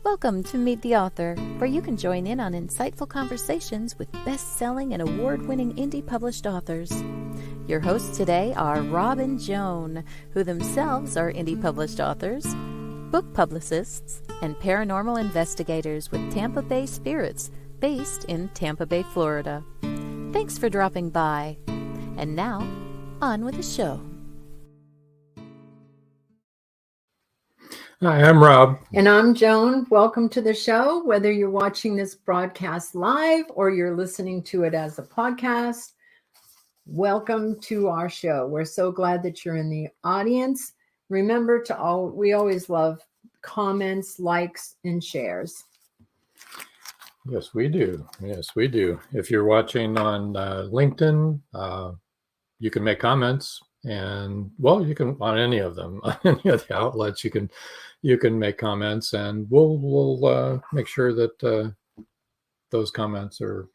Welcome to Meet the Author, where you can join in on insightful conversations with best-selling and award-winning indie published authors. Your hosts today are Rob and Joan, who themselves are indie published authors, book publicists, and paranormal investigators with Tampa Bay Spirits, based in Tampa Bay, Florida. Thanks for dropping by. And now, on with the show. Hi, I'm Rob. And I'm Joan. Welcome to the show. Whether you're watching this broadcast live or you're listening to it as a podcast, welcome to our show. We're so glad that you're in the audience. Remember we always love comments, likes, and shares. Yes, we do. Yes, we do. If you're watching on LinkedIn, you can make comments, and you can on any of them, on any of the outlets, you can make comments, and we'll make sure that those comments are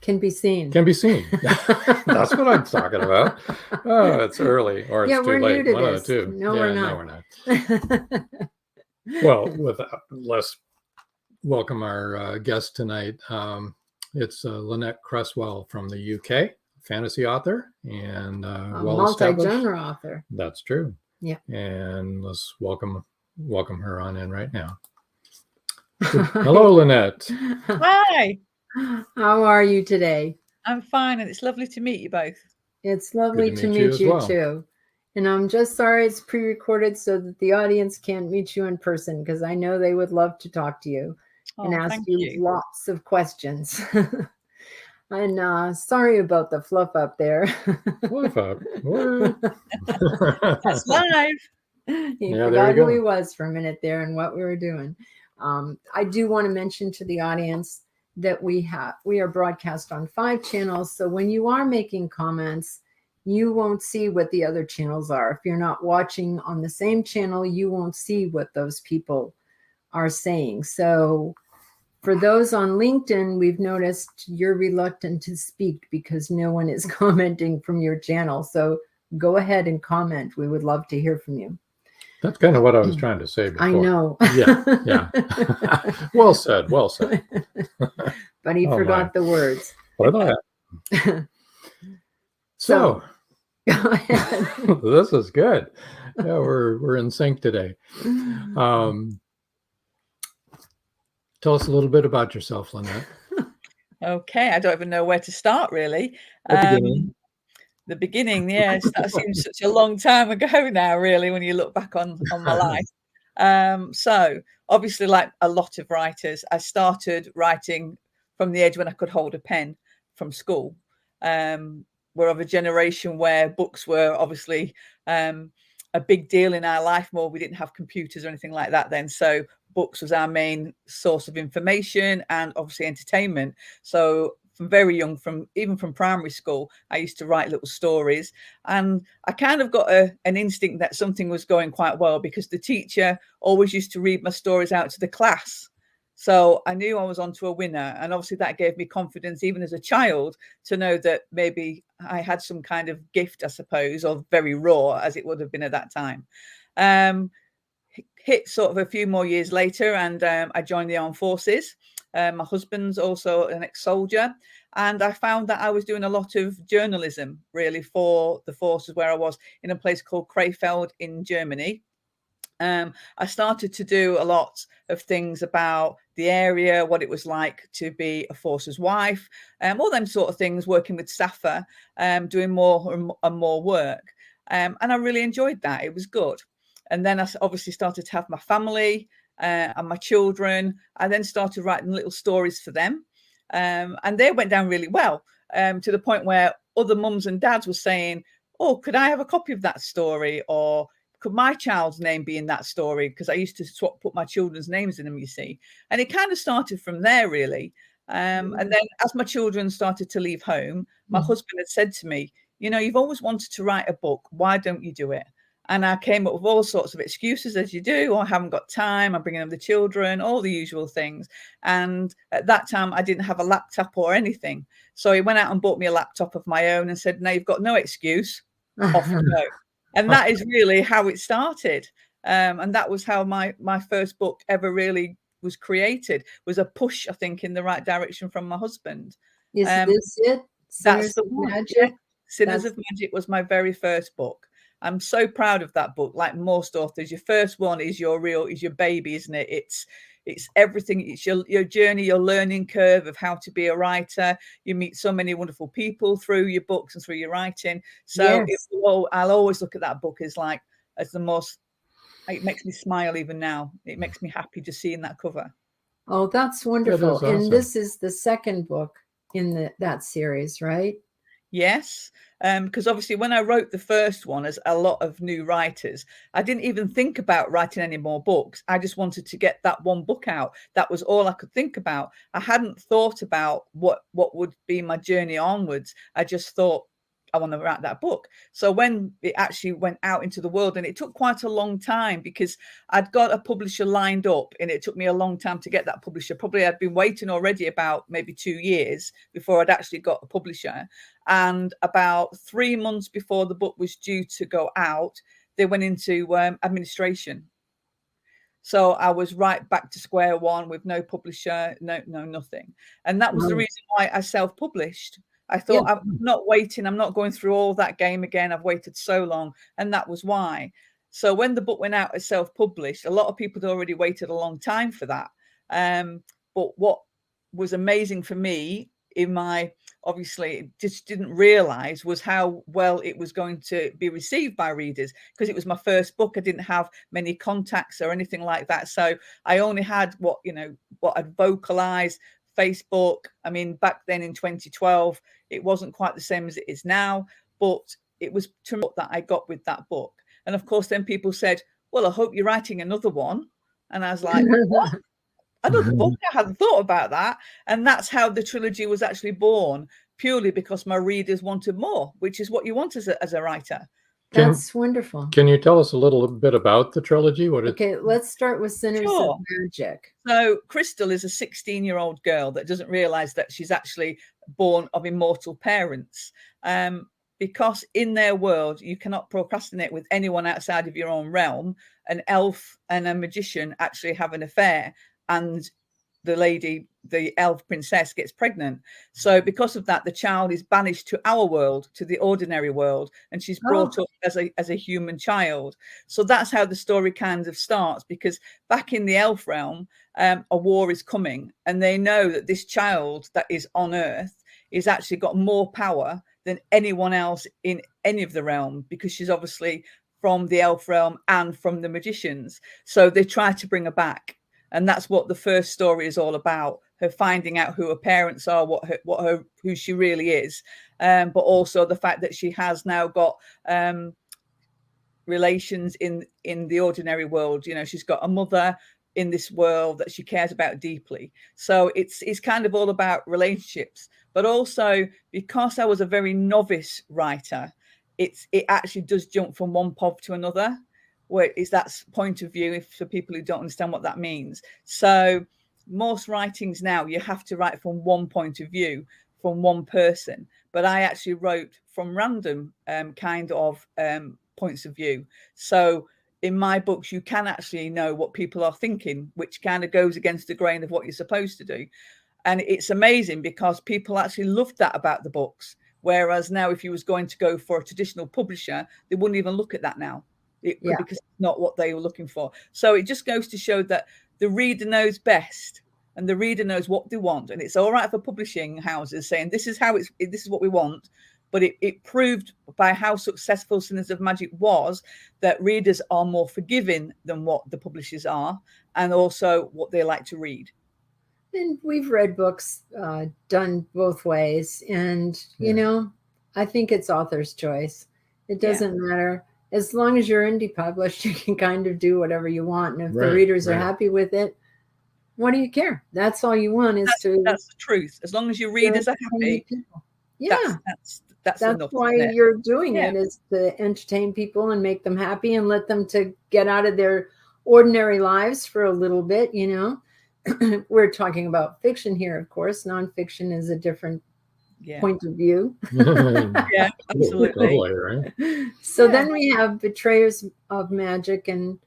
can be seen. That's what I'm talking about. Oh, it's early, or it's too late. One of the two. No, we're not. Well, let's welcome our guest tonight. It's LYNETTE CRESSWELL from the UK, fantasy author and well-established multi-genre author. That's true. Yeah. And let's welcome her on in right now. Hello, LYNETTE. Hi. How are you today? I'm fine, and it's lovely to meet you both. It's lovely to meet you too. And I'm just sorry it's pre-recorded so that the audience can't meet you in person, because I know they would love to talk to you and ask you lots of questions. And sorry about the fluff up there. Fluff up? What? That's live. He forgot who he was for a minute there and what we were doing. I do want to mention to the audience that we are broadcast on 5 channels. So when you are making comments, you won't see what the other channels are. If you're not watching on the same channel, you won't see what those people are saying. So for those on LinkedIn, we've noticed you're reluctant to speak because no one is commenting from your channel. So go ahead and comment. We would love to hear from you. That's kind of what I was trying to say before. I know. Yeah. Well said. But he forgot the words. What about that? So go ahead. This is good. Yeah, we're in sync today. Tell us a little bit about yourself, LYNETTE. Okay, I don't even know where to start, really. The beginning, yes, that seems such a long time ago now, really, when you look back on my life. So obviously, like a lot of writers, I started writing from the age when I could hold a pen from school. We're of a generation where books were obviously a big deal in our life. We didn't have computers or anything like that then. So books was our main source of information and obviously entertainment. So from very young, even from primary school, I used to write little stories, and I kind of got an instinct that something was going quite well because the teacher always used to read my stories out to the class. So I knew I was onto a winner, and obviously that gave me confidence even as a child to know that maybe I had some kind of gift, I suppose, or very raw as it would have been at that time. Hit sort of a few more years later, and I joined the armed forces. My husband's also an ex-soldier, and I found that I was doing a lot of journalism really for the forces, where I was in a place called Krefeld in Germany. I started to do a lot of things about the area, what it was like to be a forces wife, all them sort of things, working with SAFA, doing more and more work. And I really enjoyed that. It was good. And then I obviously started to have my family and my children. I then started writing little stories for them. And they went down really well, to the point where other mums and dads were saying, oh, could I have a copy of that story? Or could my child's name be in that story? Because I used to put my children's names in them, you see. And it kind of started from there, really. And then as my children started to leave home, my husband had said to me, you've always wanted to write a book. Why don't you do it? And I came up with all sorts of excuses, as you do. I haven't got time. I'm bringing up the children, all the usual things. And at that time, I didn't have a laptop or anything. So he went out and bought me a laptop of my own and said, no, you've got no excuse. Off you go. And that is really how it started. And that was how my first book ever really was created, was a push, I think, in the right direction from my husband. Is this it? That's the one. Magic? Yeah. Sinners of Magic was my very first book. I'm so proud of that book. Like most authors, your first one is your baby, isn't it? It's everything. It's your journey, your learning curve of how to be a writer. You meet so many wonderful people through your books and through your writing. So yes. I'll always look at that book as the most. It makes me smile even now. It makes me happy just seeing that cover. Oh, that's wonderful. Awesome. And this is the second book in that series, right? Yes, because obviously when I wrote the first one, as a lot of new writers, I didn't even think about writing any more books. I just wanted to get that one book out. That was all I could think about. I hadn't thought about what would be my journey onwards. I just thought, I want to write that book. So when it actually went out into the world, and it took quite a long time because I'd got a publisher lined up, and it took me a long time to get that publisher. Probably I'd been waiting already about maybe 2 years before I'd actually got a publisher. And about 3 months before the book was due to go out, they went into administration. So I was right back to square one with no publisher, no nothing. And that was the reason why I self-published. I thought, I'm not waiting. I'm not going through all that game again. I've waited so long. And that was why. So when the book went out as self-published, a lot of people had already waited a long time for that. But what was amazing for me obviously just didn't realize was how well it was going to be received by readers, because it was my first book. I didn't have many contacts or anything like that. So I only had what I'd vocalized. Facebook. I mean, back then in 2012, it wasn't quite the same as it is now, but it was that I got with that book. And of course, then people said, well, I hope you're writing another one. And I was like, what? Another book? I hadn't thought about that. And that's how the trilogy was actually born, purely because my readers wanted more, which is what you want as a writer. That's wonderful. Can you tell us a little bit about the trilogy? Let's start with Sinners of Magic. So Crystal is a 16-year-old girl that doesn't realize that she's actually born of immortal parents. Because in their world, you cannot procrastinate with anyone outside of your own realm. An elf and a magician actually have an affair, and the elf princess gets pregnant. So because of that, the child is banished to our world, to the ordinary world, and she's brought up as a human child. So that's how the story kind of starts, because back in the elf realm, a war is coming, and they know that this child that is on Earth is actually got more power than anyone else in any of the realm, because she's obviously from the elf realm and from the magicians. So they try to bring her back. And that's what the first story is all about, her finding out who her parents are, who she really is, but also the fact that she has now got relations in the ordinary world. She's got a mother in this world that she cares about deeply. So it's kind of all about relationships, but also because I was a very novice writer, it actually does jump from one pub to another. Where is that point of view, for people who don't understand what that means. So most writings now, you have to write from one point of view, from one person. But I actually wrote from random kind of points of view. So in my books, you can actually know what people are thinking, which kind of goes against the grain of what you're supposed to do. And it's amazing because people actually loved that about the books. Whereas now, if you was going to go for a traditional publisher, they wouldn't even look at that now. Because it's not what they were looking for. So it just goes to show that the reader knows best, and the reader knows what they want. And it's all right for publishing houses saying this is what we want. But it proved by how successful Sinners of Magic was that readers are more forgiving than what the publishers are, and also what they like to read. And we've read books done both ways. And, I think it's author's choice. It doesn't matter. As long as you're indie published, you can kind of do whatever you want. And if the readers are happy with it, what do you care? That's all you want is that's the truth. As long as your readers are happy. Yeah. That's enough, why you're doing it, is to entertain people and make them happy and let them to get out of their ordinary lives for a little bit, We're talking about fiction here, of course. Nonfiction is a different point of view. Yeah, absolutely. So then we have Betrayers of Magic, and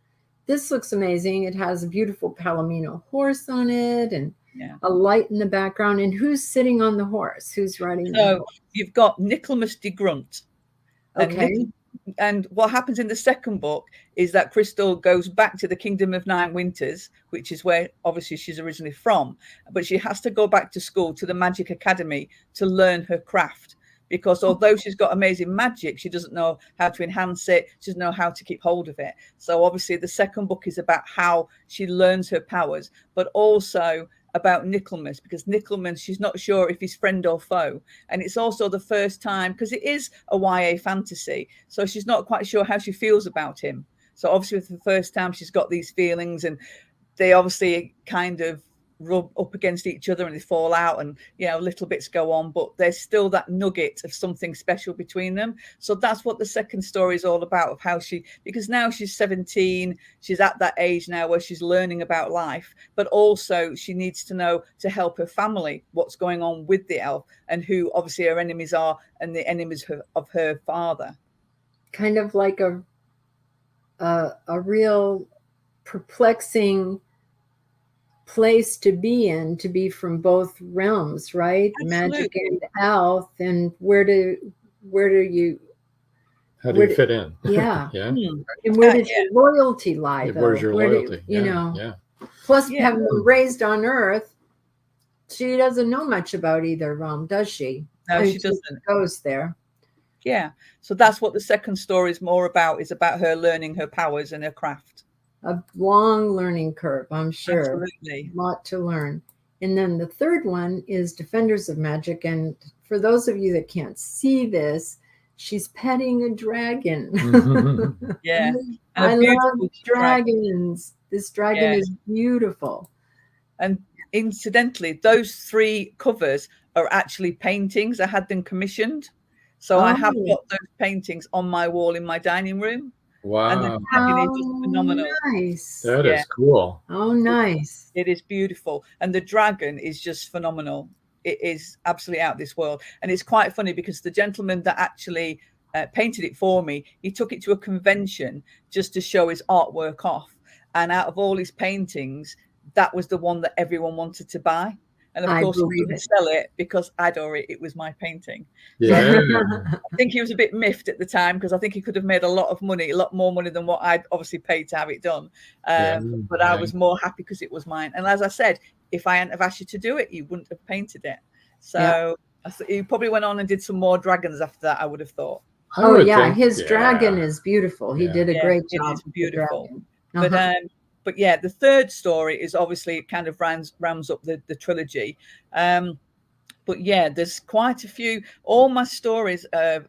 this looks amazing. It has a beautiful Palomino horse on it and a light in the background. And who's sitting on the horse? Who's riding the horse? You've got Nicholas de Grunt. Okay. And what happens in the second book is that Crystal goes back to the Kingdom of Nine Winters, which is where obviously she's originally from, but she has to go back to school, to the Magic Academy, to learn her craft. Because although she's got amazing magic, she doesn't know how to enhance it. She doesn't know how to keep hold of it. So obviously the second book is about how she learns her powers, but also about Nicholas, because Nicholas, she's not sure if he's friend or foe. And it's also the first time, because it is a YA fantasy, so she's not quite sure how she feels about him. So obviously for the first time she's got these feelings, and they obviously kind of rub up against each other and they fall out, and little bits go on, but there's still that nugget of something special between them. So that's what the second story is all about, of how because now she's 17, she's at that age now where she's learning about life, but also she needs to know, to help her family, what's going on with the elf and who obviously her enemies are, and the enemies of her father. Kind of like a real perplexing place to be in, to be from both realms, right? Absolutely. Magic and elf, and how do you fit in? Yeah. Yeah. And where does your loyalty lie, though? Where's your loyalty? Plus having been raised on Earth, she doesn't know much about either realm, does she? No, she doesn't. She goes there. Yeah. So that's what the second story is more about, is about her learning her powers and her craft. A long learning curve, I'm sure. Absolutely. A lot to learn. And then the third one is Defenders of Magic. And for those of you that can't see this, she's petting a dragon. Mm-hmm. Yeah. I love dragons. This dragon is beautiful. And incidentally, those 3 covers are actually paintings. I had them commissioned. So I have got those paintings on my wall in my dining room. Wow. And the dragon is just phenomenal. Nice. That is cool. Oh, nice. It is beautiful. And the dragon is just phenomenal. It is absolutely out of this world. And it's quite funny because the gentleman that actually painted it for me, he took it to a convention just to show his artwork off. And out of all his paintings, that was the one that everyone wanted to buy. And of course, we didn't sell it because it was my painting. Yeah. I think he was a bit miffed at the time, because I think he could have made a lot more money than what I'd obviously paid to have it done. But I was more happy because it was mine. And as I said, if I hadn't have asked you to do it, you wouldn't have painted it. So he probably went on and did some more dragons after that, I would have thought. His dragon is beautiful. He did a great job. It is beautiful. But yeah, the third story is obviously kind of rounds up the trilogy. But yeah, there's quite a few. All my stories have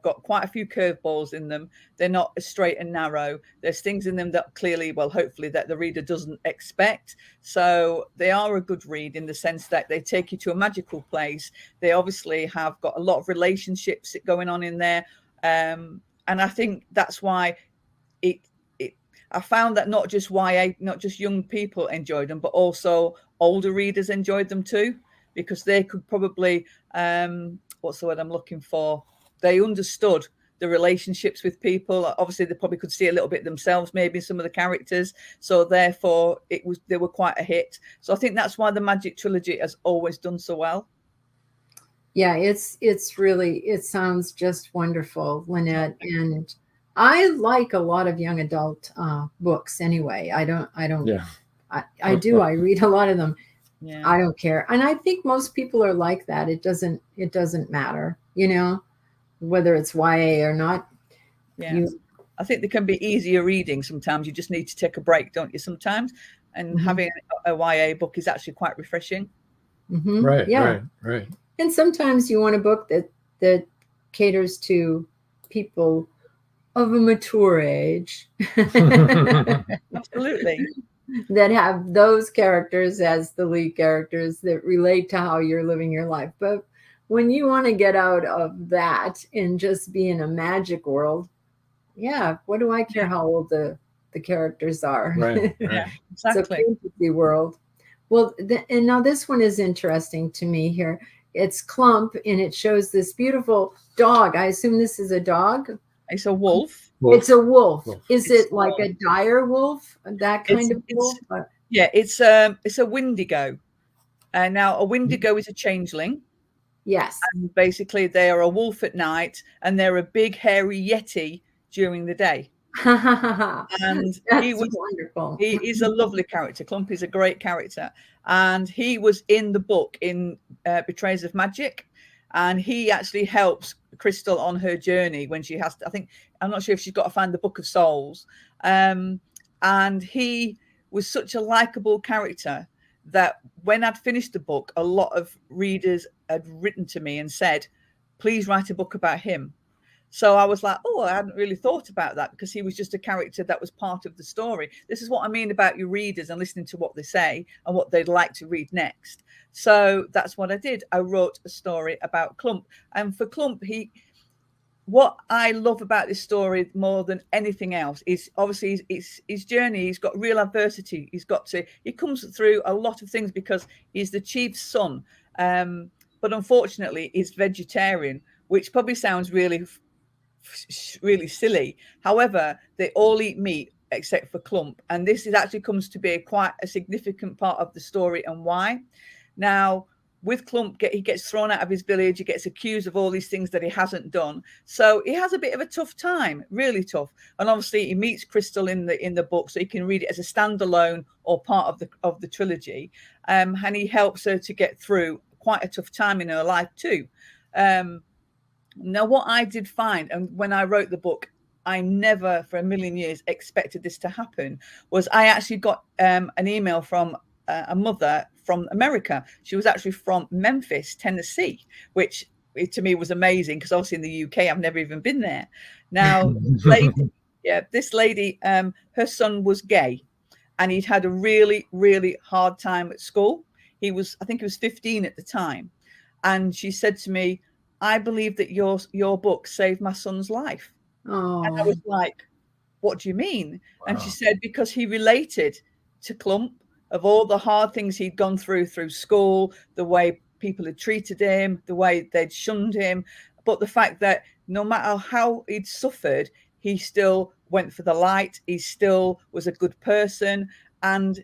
got quite a few curveballs in them. They're not as straight and narrow. There's things in them that clearly, hopefully that the reader doesn't expect. So they are a good read in the sense that they take you to a magical place. They obviously have got a lot of relationships going on in there. And I think that's why I found that not just YA, not just young people enjoyed them, but also older readers enjoyed them too, because they could probably, what's the word I'm looking for? They understood the relationships with people. Obviously, they probably could see a little bit themselves, maybe some of the characters. So therefore, they were quite a hit. So I think that's why the Magic trilogy has always done so well. Yeah, it's really, it sounds just wonderful, Lynette. And I like a lot of young adult books anyway. I do. I read a lot of them. Yeah. I don't care. And I think most people are like that. It doesn't matter, whether it's YA or not. Yeah. I think they can be easier reading sometimes. You just need to take a break, don't you, sometimes? And having a YA book is actually quite refreshing. Mm-hmm. Right, yeah. right. And sometimes you want a book that caters to people of a mature age. Absolutely. That have those characters as the lead characters that relate to how you're living your life. But when you want to get out of that and just be in a magic world, what do I care how old the characters are? Right. Yeah, exactly. It's a fantasy world. Well, and now this one is interesting to me here. It's Clump, and it shows this beautiful dog. I assume this is a dog. It's a wolf. Wolf. It's a wolf. Wolf. Is it like a dire wolf? That kind of wolf? Yeah, it's a Wendigo. Now a Wendigo is a changeling. Yes. And basically, they are a wolf at night, and they're a big hairy yeti during the day. And he was wonderful. He is a lovely character. Clump is a great character, and he was in the book in Betrayers of Magic, and he actually helps Crystal on her journey when she has to. I'm not sure if she's got to find the Book of Souls, and he was such a likable character that when I'd finished the book, a lot of readers had written to me and said, "Please write a book about him." So I was like, oh, I hadn't really thought about that, because he was just a character that was part of the story. This is what I mean about your readers and listening to what they say and what they'd like to read next. So that's what I did. I wrote a story about Clump. And for Clump, what I love about this story more than anything else is obviously his journey. He's got real adversity. He comes through a lot of things because he's the chief's son. But unfortunately, he's vegetarian, which probably sounds really silly. However, they all eat meat except for Clump, and this actually comes to be quite a significant part of the story. And why? Now, with Clump, he gets thrown out of his village. He gets accused of all these things that he hasn't done, so he has a bit of a tough time, really tough. And obviously, he meets Crystal in the book, so you can read it as a standalone or part of the trilogy. And he helps her to get through quite a tough time in her life too. Now, what I did find, and when I wrote the book, I never for a million years expected this to happen, was I actually got an email from a mother from America. She was actually from Memphis, Tennessee, which to me was amazing, because obviously in the UK, I've never even been there. Now, this lady, her son was gay, and he'd had a really, really hard time at school. I think he was 15 at the time. And she said to me, "I believe that your book saved my son's life." Oh. And I was like, "What do you mean?" Wow. And she said, because he related to Clump, of all the hard things he'd gone through school, the way people had treated him, the way they'd shunned him, but the fact that no matter how he'd suffered, he still went for the light. He still was a good person. And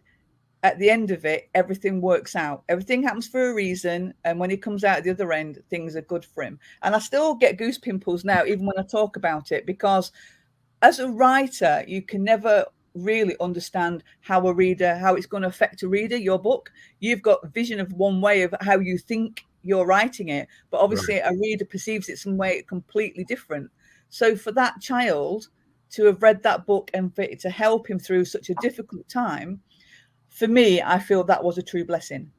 at the end of it, everything works out. Everything happens for a reason. And when he comes out at the other end, things are good for him. And I still get goose pimples now, even when I talk about it, because as a writer, you can never really understand how it's going to affect a reader, your book. You've got a vision of one way of how you think you're writing it, but obviously a reader perceives it some way completely different. So for that child to have read that book and for it to help him through such a difficult time, for me, I feel that was a true blessing.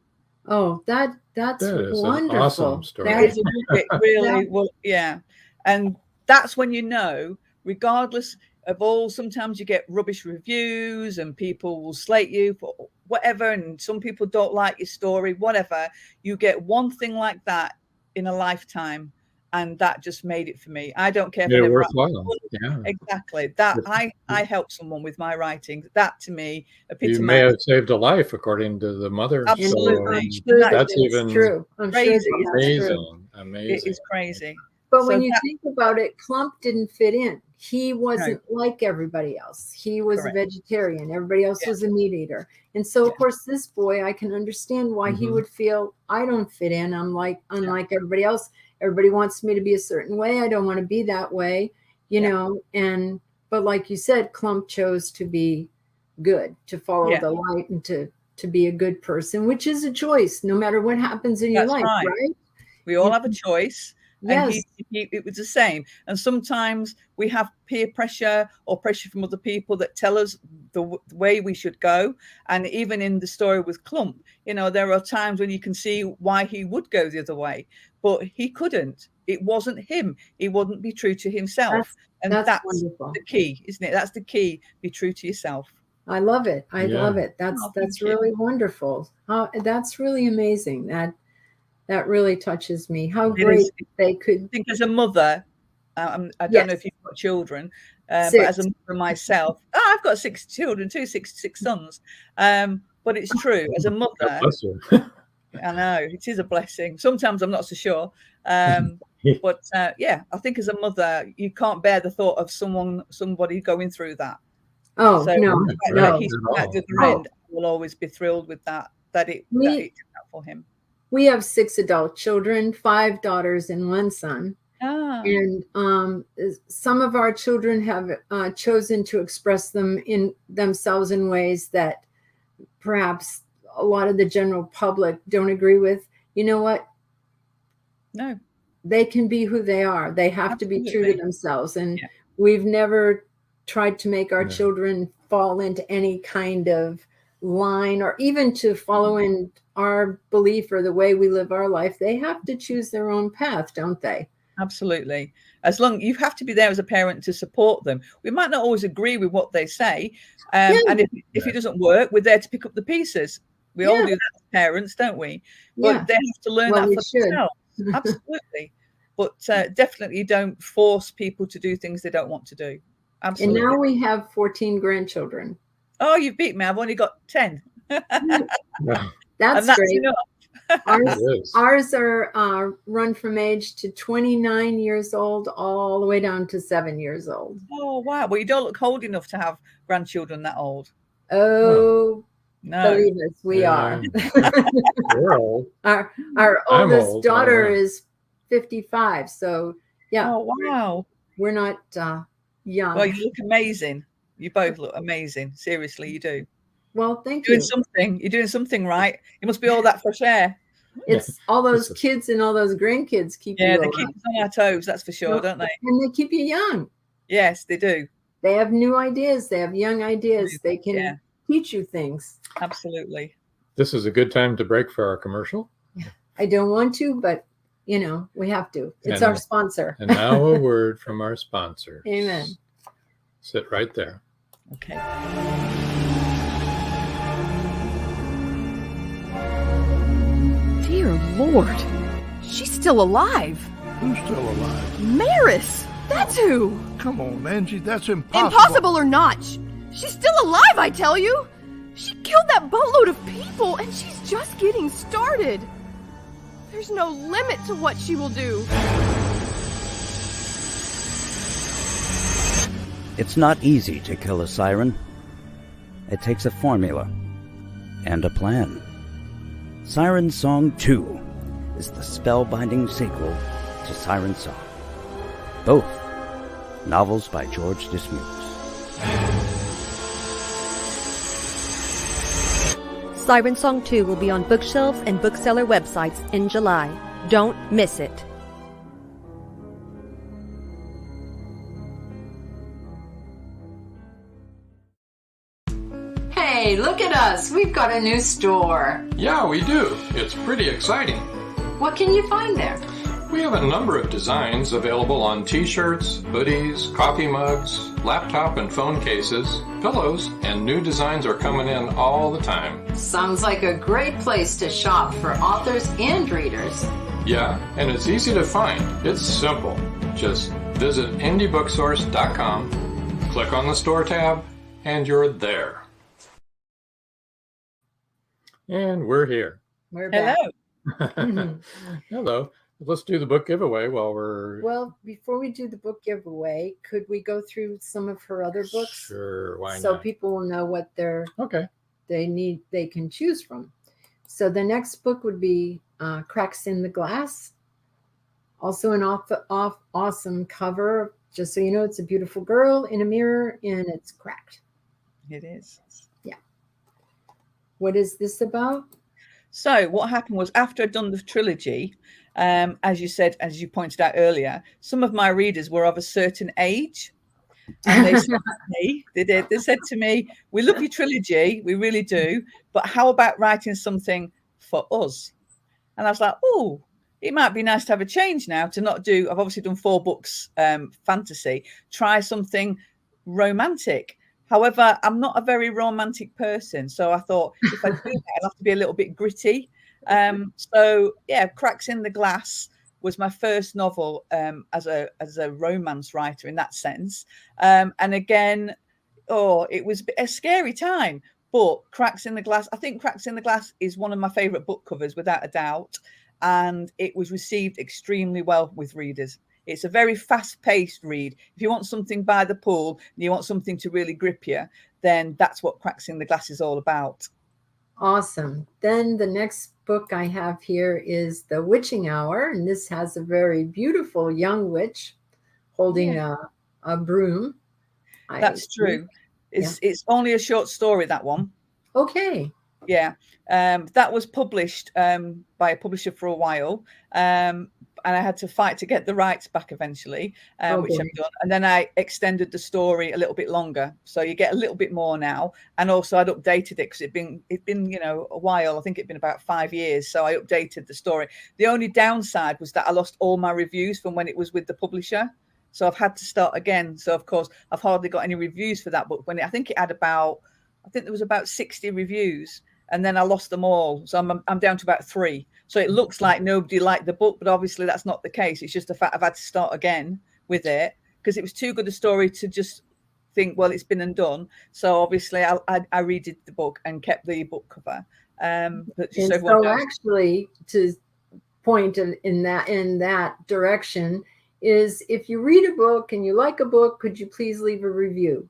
Oh, that's wonderful. An awesome story. It really, well, yeah. And that's when you know, regardless of all, sometimes you get rubbish reviews and people will slate you for whatever, and some people don't like your story, whatever. You get one thing like that in a lifetime, and that just made it for me. I don't care if worthwhile. Yeah, exactly. That I help someone with my writing. That to me, you may have saved a life, according to the mother. Absolutely, so that's even true. I'm crazy. Sure amazing. It is crazy. But when you think about it, Clump didn't fit in. He wasn't like everybody else. He was a vegetarian. Everybody else was a meat eater. And so, of course, this boy, I can understand why he would feel, I don't fit in. I'm unlike everybody else. Everybody wants me to be a certain way. I don't want to be that way, you know. But like you said, Clump chose to be good, to follow the light, and to be a good person, which is a choice, no matter what happens in your life, right? We all have a choice. Yes. And it was the same. And sometimes we have peer pressure or pressure from other people that tell us the way we should go. And even in the story with Clump, you know, there are times when you can see why he would go the other way, but he couldn't. It wasn't him. He wouldn't be true to himself. That's wonderful. The key, isn't it? That's the key. Be true to yourself. I love it. I love it. That's really wonderful. That's really amazing. That really touches me. How great they could. I think as a mother, I don't know if you've got children, but as a mother myself, I've got 6 children too, six sons. But it's true, as a mother, I know it is a blessing. Sometimes I'm not so sure. But yeah, I think as a mother, you can't bear the thought of somebody going through that. Oh, So no, the fact no. that he's at the other end, I will always be thrilled with that it did that for him. We have 6 adult children, 5 daughters and 1 son. And some of our children have chosen to express themselves in ways that perhaps a lot of the general public don't agree with. You know what? No. They can be who they are. They have to be true to themselves. And we've never tried to make our children fall into any kind of line or even to follow in our belief or the way we live our life. They have to choose their own path, don't they? Absolutely. As long you have to be there as a parent to support them. We might not always agree with what they say. And if it doesn't work, we're there to pick up the pieces. We all do that as parents, don't we? But they have to learn that for themselves. Absolutely. But definitely don't force people to do things they don't want to do. Absolutely. And now we have 14 grandchildren. Oh, you've beat me. I've only got 10. That's great. Enough. Ours are run from age to 29 years old all the way down to 7 years old. Oh, wow. Well, you don't look old enough to have grandchildren that old. Oh, no. Believe us, we are. We're old. Our oldest daughter is 55. So, yeah. Oh, wow. We're not young. Well, you look amazing. You both look amazing. Seriously, you do. Well, thank you. You're doing something right. It must be all that fresh air. It's all those kids and all those grandkids keep you they keep us on our toes, that's for sure, don't they? And they keep you young. Yes, they do. They have new ideas. They have young ideas. They can teach you things. Absolutely. This is a good time to break for our commercial. I don't want to, but we have to. It's our sponsor. And now a word from our sponsor. Amen. Sit right there. Okay. Dear Lord, she's still alive. Who's still alive? Maris, that's who. Come on, Angie, that's impossible. Impossible or not, she's still alive, I tell you. She killed that boatload of people, and she's just getting started. There's no limit to what she will do. It's not easy to kill a siren. It takes a formula and a plan. Siren Song 2 is the spellbinding sequel to Siren Song. Both novels by George Dismukes. Siren Song 2 will be on bookshelves and bookseller websites in July. Don't miss it. Hey, look at us. We've got a new store. Yeah, we do. It's pretty exciting. What can you find there? We have a number of designs available on t-shirts, hoodies, coffee mugs, laptop and phone cases, pillows, and new designs are coming in all the time. Sounds like a great place to shop for authors and readers. Yeah, and it's easy to find. It's simple. Just visit indiebooksource.com, click on the store tab, and you're there. And we're here. We're back. Hello. Hello. Let's do the book giveaway while we're... Well, before we do the book giveaway, could we go through some of her other books? Sure, why not? So people will know what they can choose from. So the next book would be Cracks in the Glass. Also an awesome cover. Just so you know, it's a beautiful girl in a mirror and it's cracked. It is. Yeah. What is this about? So what happened was after I'd done the trilogy, as you said, as you pointed out earlier, some of my readers were of a certain age. And they said to me, they said to me, we love your trilogy, we really do, but how about writing something for us? And I was like, oh, it might be nice to have a change now, to not do, I've obviously done 4 books, fantasy, try something romantic. However, I'm not a very romantic person, so I thought if I do that, I'll have to be a little bit gritty. So yeah, Cracks in the Glass was my first novel as a romance writer in that sense. And again, it was a scary time. But Cracks in the Glass, I think Cracks in the Glass is one of my favourite book covers, without a doubt. and it was received extremely well with readers. It's a very fast-paced read. If you want something by the pool and you want something to really grip you, then that's what Cracks in the Glass is all about. Awesome. Then the next book I have here is The Witching Hour, and this has a very beautiful young witch holding a broom. That's true. It's only a short story, that one. Okay. Yeah. That was published by a publisher for a while. And I had to fight to get the rights back eventually, which I've done. And then I extended the story a little bit longer, so you get a little bit more now. And also, I'd updated it because it'd been a while. I think it'd been about 5 years, so I updated the story. The only downside was that I lost all my reviews from when it was with the publisher, so I've had to start again. So of course, I've hardly got any reviews for that book. I think there was about 60 reviews. And then I lost them all. So I'm down to about 3. So it looks like nobody liked the book, but obviously that's not the case. It's just the fact I've had to start again with it because it was too good a story to just think, well, it's been and done. So obviously I redid the book and kept the book cover. But just so actually, to point in that direction is, if you read a book and you like a book, could you please leave a review?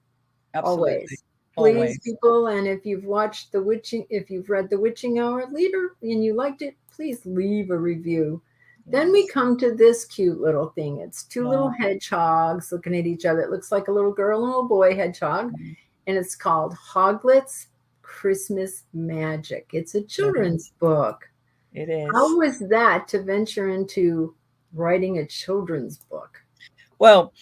Absolutely. Always. Please, people, and if you've watched if you've read The Witching Hour later and you liked it, please leave a review. Yes. Then we come to this cute little thing. It's 2 little hedgehogs looking at each other. It looks like a little girl and a little boy hedgehog, and it's called Hoglet's Christmas Magic. It's a children's book. It is. How was that to venture into writing a children's book? Well,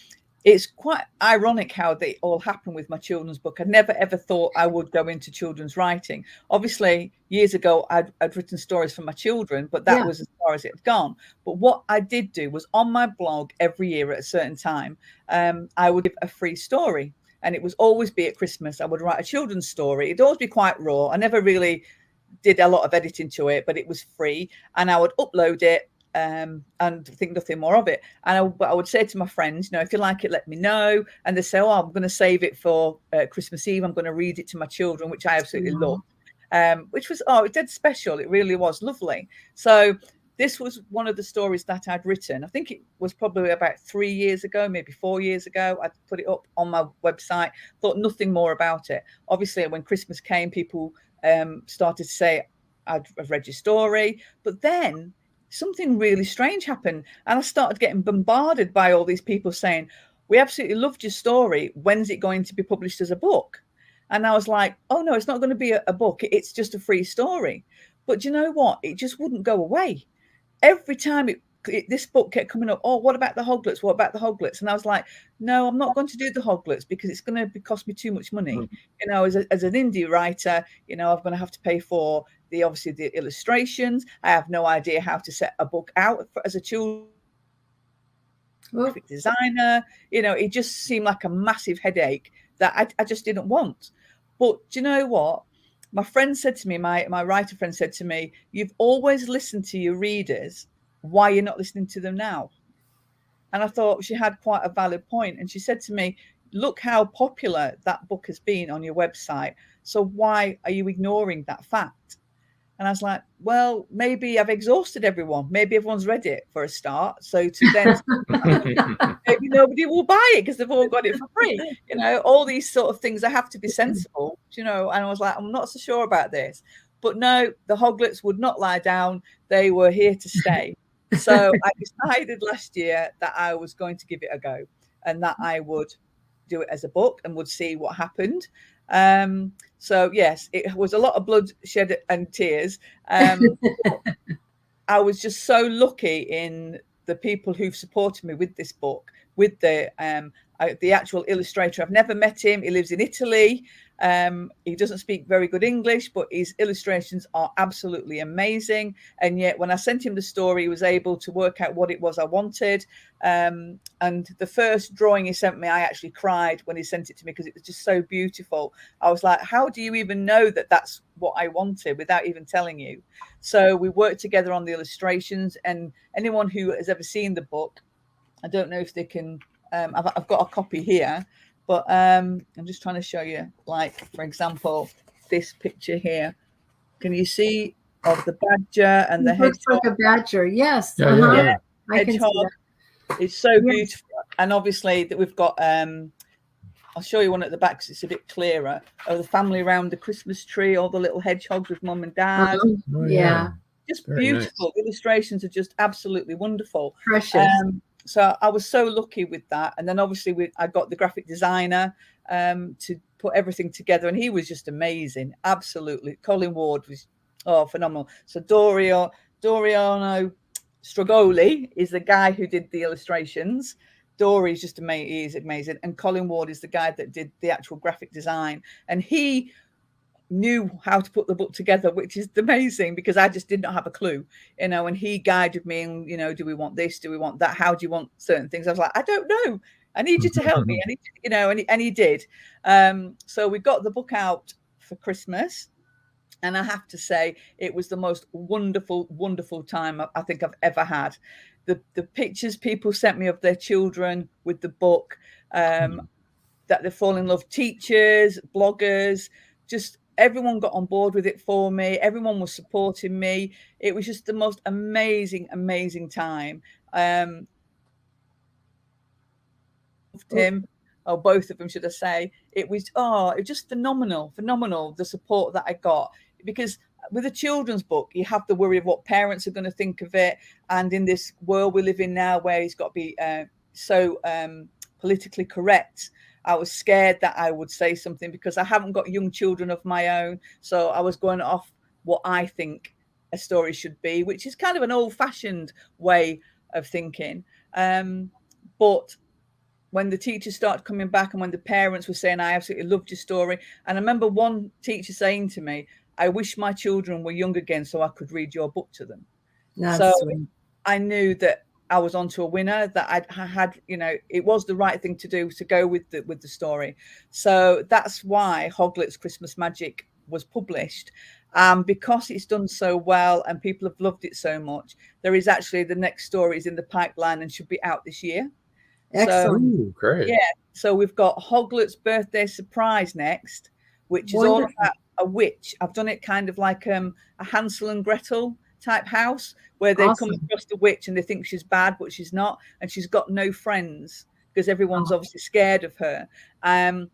it's quite ironic how they all happened with my children's book. I never, ever thought I would go into children's writing. Obviously, years ago, I'd written stories for my children, but that was as far as it had gone. But what I did do was, on my blog every year at a certain time, I would give a free story. And it would always be at Christmas. I would write a children's story. It'd always be quite raw. I never really did a lot of editing to it, but it was free. And I would upload it. And think nothing more of it. And I would say to my friends, if you like it, let me know. And they say, I'm going to save it for Christmas Eve. I'm going to read it to my children, which I absolutely loved, which was, dead special. It really was lovely. So this was one of the stories that I'd written. I think it was probably about 3 years ago, maybe 4 years ago. I put it up on my website, thought nothing more about it. Obviously, when Christmas came, people started to say, I've read your story. But then something really strange happened, and I started getting bombarded by all these people saying, we absolutely loved your story. When's it going to be published as a book? And I was like, oh no, it's not going to be a book. It's just a free story. But you know what? It just wouldn't go away. Every time this book kept coming up, what about the Hoglets? What about the Hoglets? And I was like, no, I'm not going to do the Hoglets because it's going to cost me too much money. As an indie writer, I'm going to have to pay for the illustrations. I have no idea how to set a book out as a children's graphic designer. It just seemed like a massive headache that I just didn't want. But do you know what? My friend said to me, my writer friend said to me, you've always listened to your readers. Why you're not listening to them now? And I thought she had quite a valid point. And she said to me, look how popular that book has been on your website. So why are you ignoring that fact? And I was like, well, maybe I've exhausted everyone. Maybe everyone's read it for a start. So to then maybe nobody will buy it because they've all got it for free. All these sort of things. I have to be sensible, And I was like, I'm not so sure about this. But no, the Hoglets would not lie down. They were here to stay. So I decided last year that I was going to give it a go and that I would do it as a book and would see what happened. So yes, it was a lot of bloodshed and tears. I was just so lucky in the people who've supported me with this book, with the actual illustrator. I've never met him. He lives in Italy. He doesn't speak very good English, but his illustrations are absolutely amazing. And yet when I sent him the story, he was able to work out what it was I wanted. And the first drawing he sent me, I actually cried when he sent it to me because it was just so beautiful. I was like, how do you even know that that's what I wanted without even telling you? So we worked together on the illustrations, and anyone who has ever seen the book, I don't know if they can, I've got a copy here. But I'm just trying to show you, like, for example, this picture here. Can you see of the badger and the hedgehog. Looks like a badger, yes. Yeah, yeah. I can see Hedgehog. that. It's so beautiful. And obviously that we've got, I'll show you one at the back because it's a bit clearer, of the family around the Christmas tree, all the little hedgehogs with mum and dad. Oh, Yeah. Just Very beautiful. nice. Illustrations are just absolutely wonderful. Precious. So I was so lucky with that. And then obviously I got the graphic designer to put everything together. And he was just amazing. Absolutely. Colin Ward was phenomenal. So Doriano Stragoli is the guy who did the illustrations. Dory's just amazing. He is amazing. And Colin Ward is the guy that did the actual graphic design. And he knew how to put the book together, which is amazing because I just did not have a clue, and he guided me and, do we want this? Do we want that? How do you want certain things? I was like, I don't know. I need you to help me. And he did. So we got the book out for Christmas. And I have to say, it was the most wonderful, wonderful time I think I've ever had. The pictures people sent me of their children with the book, that they fall in love, teachers, bloggers, just everyone got on board with it for me. Everyone was supporting me. It was just the most amazing, amazing time. Him, or both of them, should I say. It was just phenomenal, the support that I got. Because with a children's book, you have the worry of what parents are going to think of it. And in this world we live in now where it's got to be so politically correct, I was scared that I would say something because I haven't got young children of my own. So I was going off what I think a story should be, which is kind of an old-fashioned way of thinking. But when the teachers started coming back and when the parents were saying, I absolutely loved your story. And I remember one teacher saying to me, I wish my children were young again so I could read your book to them. So sweet. I knew that I was onto a winner, that I had, it was the right thing to do, to go with the story. So that's why Hoglett's Christmas Magic was published. Because it's done so well and people have loved it so much, there is actually the next story is in the pipeline and should be out this year. Excellent. Ooh, great. Yeah. So we've got Hoglett's Birthday Surprise next, which is all about a witch. I've done it kind of like a Hansel and Gretel type house where they come across the witch and they think she's bad, but she's not. And she's got no friends because everyone's obviously scared of her. And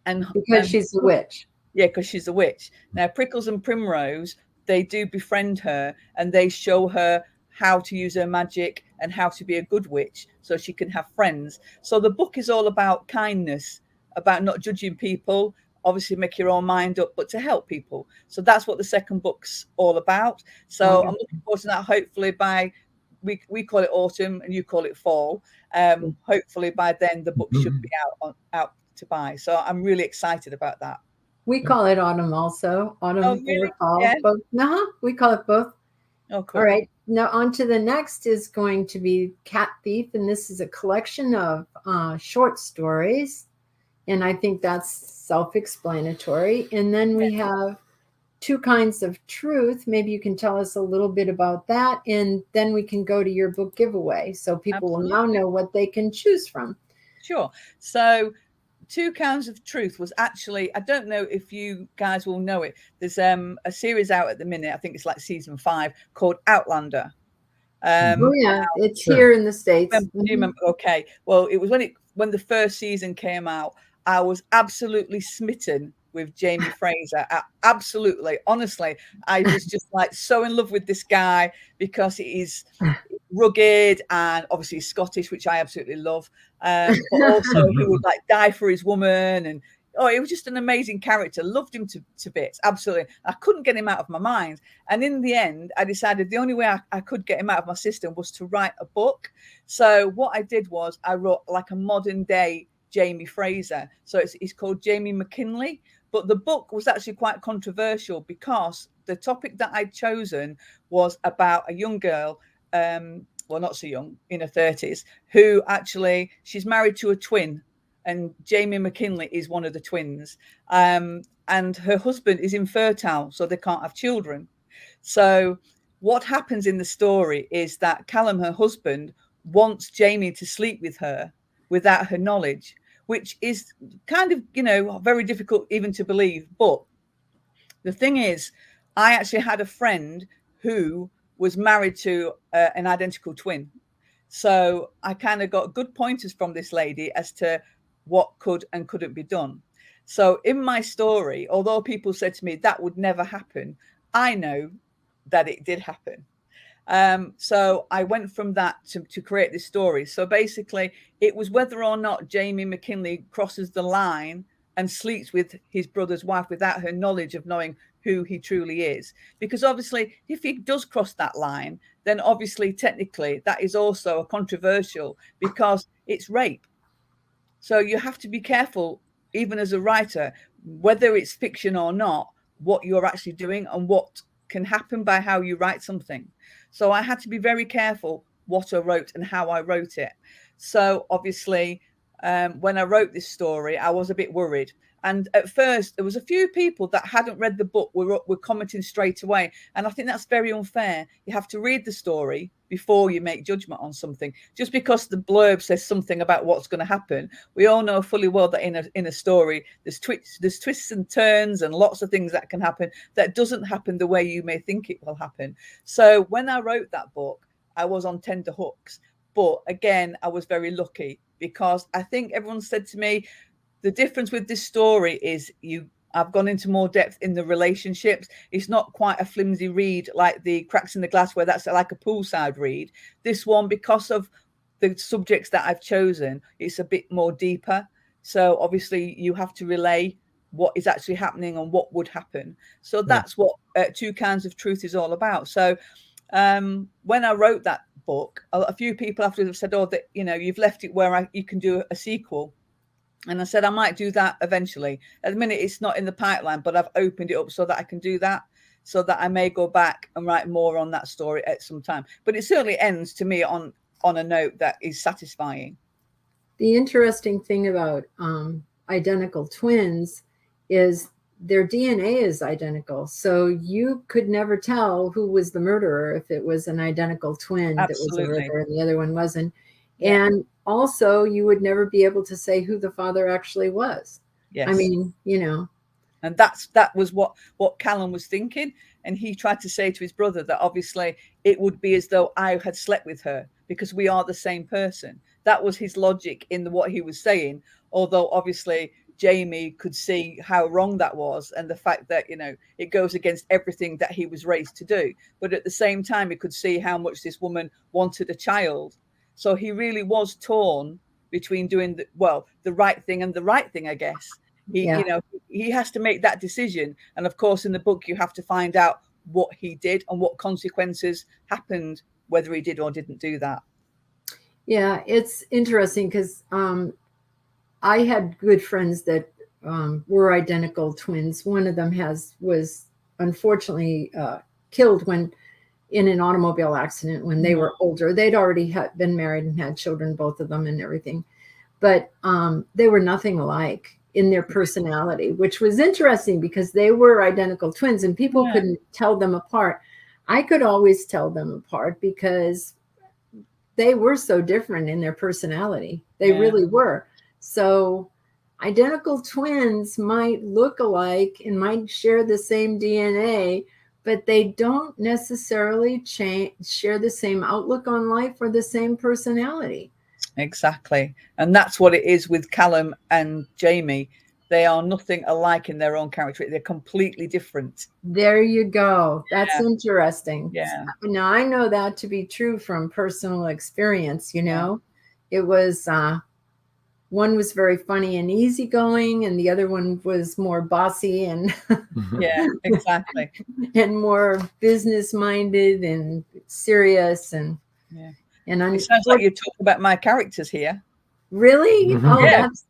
because she's a witch. Yeah, because she's a witch. Now, Prickles and Primrose, they do befriend her and they show her how to use her magic and how to be a good witch so she can have friends. So the book is all about kindness, about not judging people, obviously make your own mind up, but to help people. So that's what the second book's all about. So I'm looking forward to that. Hopefully by, we call it autumn and you call it fall. Hopefully by then the book should be out to buy. So I'm really excited about that. We call it autumn also. Autumn really? or fall. Yeah. Both. We call it both. Oh, cool. All right. Now on to the next is going to be Cat Thief. And this is a collection of short stories. And I think that's self-explanatory. And then we have Two Kinds of Truth. Maybe you can tell us a little bit about that. And then we can go to your book giveaway. So people will now know what they can choose from. Sure. So Two Kinds of Truth was actually, I don't know if you guys will know it. There's a series out at the minute. I think it's like season 5 called Outlander. It's here in the States. Do you remember? Okay. Well, it was when the first season came out, I was absolutely smitten with Jamie Fraser. Absolutely. Honestly, I was just like so in love with this guy because he is rugged and obviously Scottish, which I absolutely love. But also he would like die for his woman. And it was just an amazing character. Loved him to bits. Absolutely. I couldn't get him out of my mind. And in the end, I decided the only way I could get him out of my system was to write a book. So what I did was I wrote like a modern day Jamie Fraser. So it's called Jamie McKinley. But the book was actually quite controversial because the topic that I'd chosen was about a young girl, well, not so young, in her 30s, who actually, she's married to a twin. And Jamie McKinley is one of the twins. And her husband is infertile, so they can't have children. So what happens in the story is that Callum, her husband, wants Jamie to sleep with her without her knowledge, which is kind of, very difficult even to believe. But the thing is, I actually had a friend who was married to an identical twin. So I kind of got good pointers from this lady as to what could and couldn't be done. So in my story, although people said to me that would never happen, I know that it did happen. So I went from that to create this story. So basically, it was whether or not Jamie McKinley crosses the line and sleeps with his brother's wife without her knowledge of knowing who he truly is. Because obviously, if he does cross that line, then obviously, technically, that is also a controversial because it's rape. So you have to be careful, even as a writer, whether it's fiction or not, what you're actually doing and what can happen by how you write something. So I had to be very careful what I wrote and how I wrote it. So obviously, when I wrote this story, I was a bit worried. And at first, there was a few people that hadn't read the book were commenting straight away. And I think that's very unfair. You have to read the story before you make judgment on something. Just because the blurb says something about what's going to happen, we all know fully well that in a story, there's twists and turns and lots of things that can happen that doesn't happen the way you may think it will happen. So when I wrote that book, I was on tender hooks. But again, I was very lucky because I think everyone said to me, the difference with this story is I've gone into more depth in the relationships. It's not quite a flimsy read like the Cracks in the Glass, where that's like a poolside read. This one, because of the subjects that I've chosen, it's a bit more deeper. So obviously you have to relay what is actually happening and what would happen. So that's what Two Kinds of Truth is all about. So when I wrote that book, a few people afterwards have said, oh, that, you know, you've left it where you can do a sequel. And I said, I might do that eventually. At the minute, it's not in the pipeline, but I've opened it up so that I can do that, so that I may go back and write more on that story at some time. But it certainly ends to me on a note that is satisfying. The interesting thing about identical twins is their DNA is identical. So you could never tell who was the murderer if it was an identical twin. Absolutely. That was a murderer and the other one wasn't. Yeah. And also, you would never be able to say who the father actually was. Yes. I mean, you know. And that was what Callum was thinking. And he tried to say to his brother that obviously it would be as though I had slept with her because we are the same person. That was his logic in what he was saying. Although obviously Jamie could see how wrong that was and the fact that, you know, it goes against everything that he was raised to do. But at the same time, he could see how much this woman wanted a child. So he really was torn between doing the right thing and the right thing, I guess. You know, he has to make that decision. And of course, in the book, you have to find out what he did and what consequences happened, whether he did or didn't do that. Yeah, it's interesting because I had good friends that were identical twins. One of them was unfortunately killed in an automobile accident when they were older. They'd already been married and had children, both of them, and everything. But they were nothing alike in their personality, which was interesting because they were identical twins and people couldn't tell them apart. I could always tell them apart because they were so different in their personality. They really were. So identical twins might look alike and might share the same DNA, but they don't necessarily share the same outlook on life or the same personality. Exactly. And that's what it is with Callum and Jamie. They are nothing alike in their own character. They're completely different. There you go. That's interesting. Yeah. Now, I know that to be true from personal experience, you know. It was, one was very funny and easygoing, and the other one was more bossy and yeah, exactly. and more business-minded and serious and it sounds like you talk about my characters here. Really? Oh,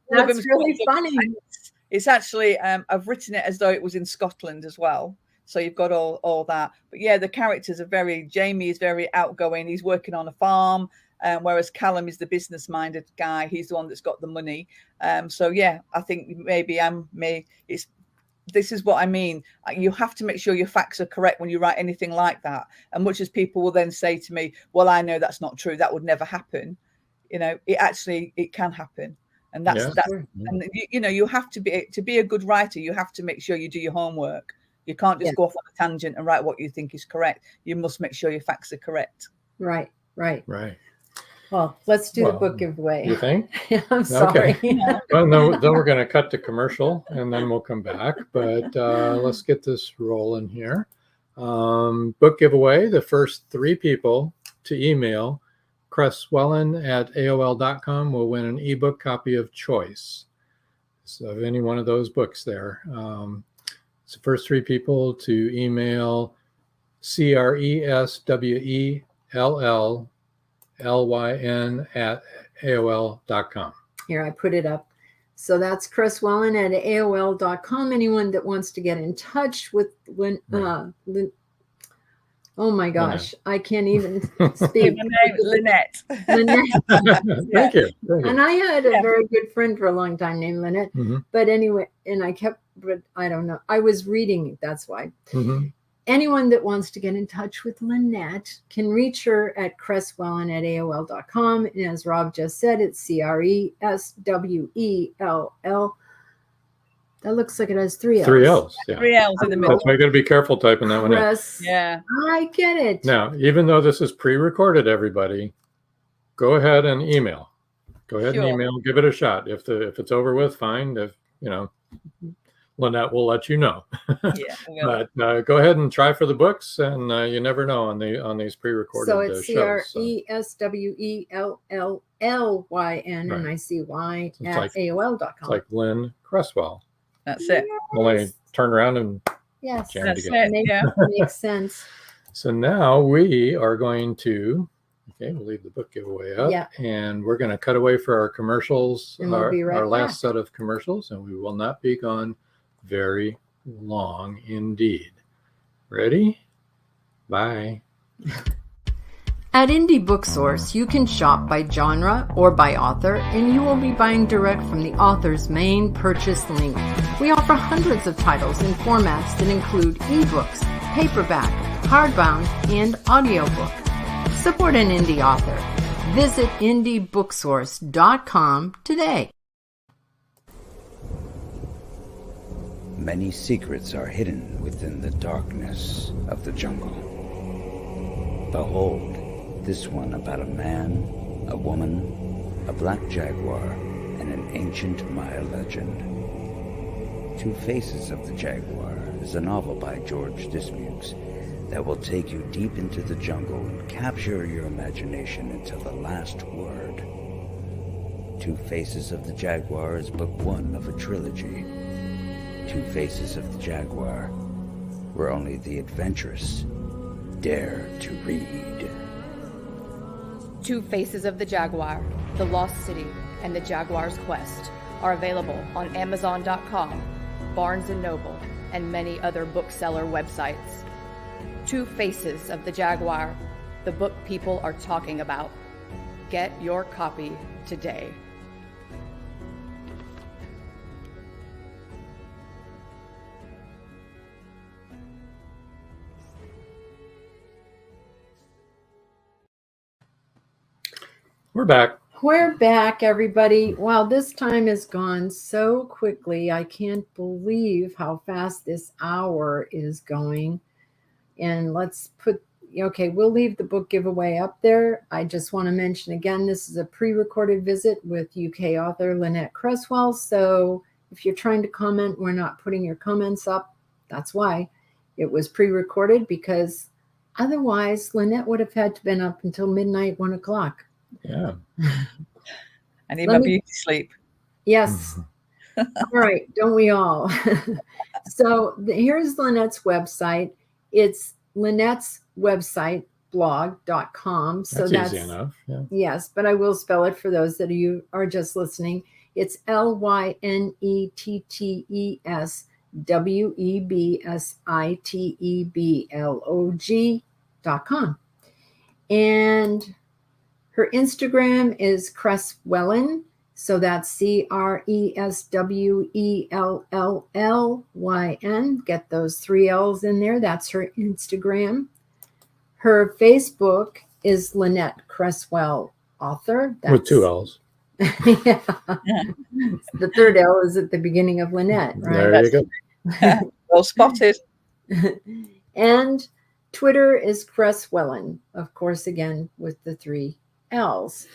that's really funny. It's actually I've written it as though it was in Scotland as well. So you've got all that. But yeah, the characters are Jamie is very outgoing. He's working on a farm. Whereas Callum is the business-minded guy. He's the one that's got the money. So yeah, I think maybe this is what I mean. You have to make sure your facts are correct when you write anything like that. And much as people will then say to me, well, I know that's not true. That would never happen. You know, it can happen. And and you know, you have to be a good writer. You have to make sure you do your homework You can't just go off on a tangent and write what you think is correct. You must make sure your facts are correct. Right. Right. Well, let's do the book giveaway. You think? I'm sorry. Okay. Well, no, then we're going to cut to commercial and then we'll come back. But let's get this rolling here. Book giveaway. The first 3 people to email cresswellen@aol.com will win an ebook copy of choice. So of any one of those books there. It's the first 3 people to email cresswellyn@aol.com. Here, I put it up. So that's cresswellen@aol.com. Anyone that wants to get in touch with oh my gosh, I can't even speak. Lynette. Thank you. And I had a very good friend for a long time named Lynette. But anyway, and but I don't know. I was reading it, that's why. Anyone that wants to get in touch with Lynette can reach her at cresswellen@aol.com. And as Rob just said, it's CRESWELL. That looks like it has 3 L's. 3 L's. Yeah. 3 L's in the middle. That's why you got to be careful typing that one in. Yeah. I get it. Now, even though this is pre-recorded, everybody, go ahead and email. Go ahead and email. Give it a shot. If it's over with, fine. If Lynette will let you know. But go ahead and try for the books, and you never know on these pre-recorded so it's shows. CRESWELLYN and I see Y at AOL.com. It's like Lynn Cresswell. That's it. Only turn around and jam together. Makes sense. So now we are going to, we'll leave the book giveaway up. And we're going to cut away for our commercials, and we'll be right our last back. set of commercials, and we will not be gone very long indeed. Ready? Bye. At Indie Booksource, you can shop by genre or by author, and you will be buying direct from the author's main purchase link. We offer hundreds of titles in formats that include ebooks, paperback, hardbound, and audiobook. Support an indie author. Visit indiebooksource.com today. Many secrets are hidden within the darkness of the jungle. Behold, this one about a man, a woman, a black jaguar, and an ancient Meyer legend. Two Faces of the Jaguar is a novel by George Dismukes that will take you deep into the jungle and capture your imagination until the last word. Two Faces of the Jaguar is book 1 of a trilogy. Two Faces of the Jaguar, where only the adventurous dare to read. Two Faces of the Jaguar, The Lost City, and The Jaguar's Quest are available on Amazon.com, Barnes & Noble, and many other bookseller websites. Two Faces of the Jaguar, the book people are talking about. Get your copy today. We're back. We're back, everybody. Wow, this time has gone so quickly. I can't believe how fast this hour is going. And let's we'll leave the book giveaway up there. I just want to mention again, this is a pre-recorded visit with UK author Lynette Cresswell. So if you're trying to comment, we're not putting your comments up. That's why it was pre-recorded, because otherwise Lynette would have had to been up until midnight, 1 o'clock. Yeah. I need my beauty sleep. Yes. All right. Don't we all? So here's Lynette's website. It's Lynette's website, blog.com. So that's easy enough. Yeah. Yes, but I will spell it for those that you are just listening. It's LYNETTECRESSWEBSITEBLOG.com. And her Instagram is Cresswellen. So that's CRESWELLLYN. Get those 3 L's in there. That's her Instagram. Her Facebook is Lynette Cresswell Author. That's, with 2 L's. Yeah. The 3rd L is at the beginning of Lynette, right? There you go. Well spotted. And Twitter is Cresswellen, of course, again, with the 3 L's.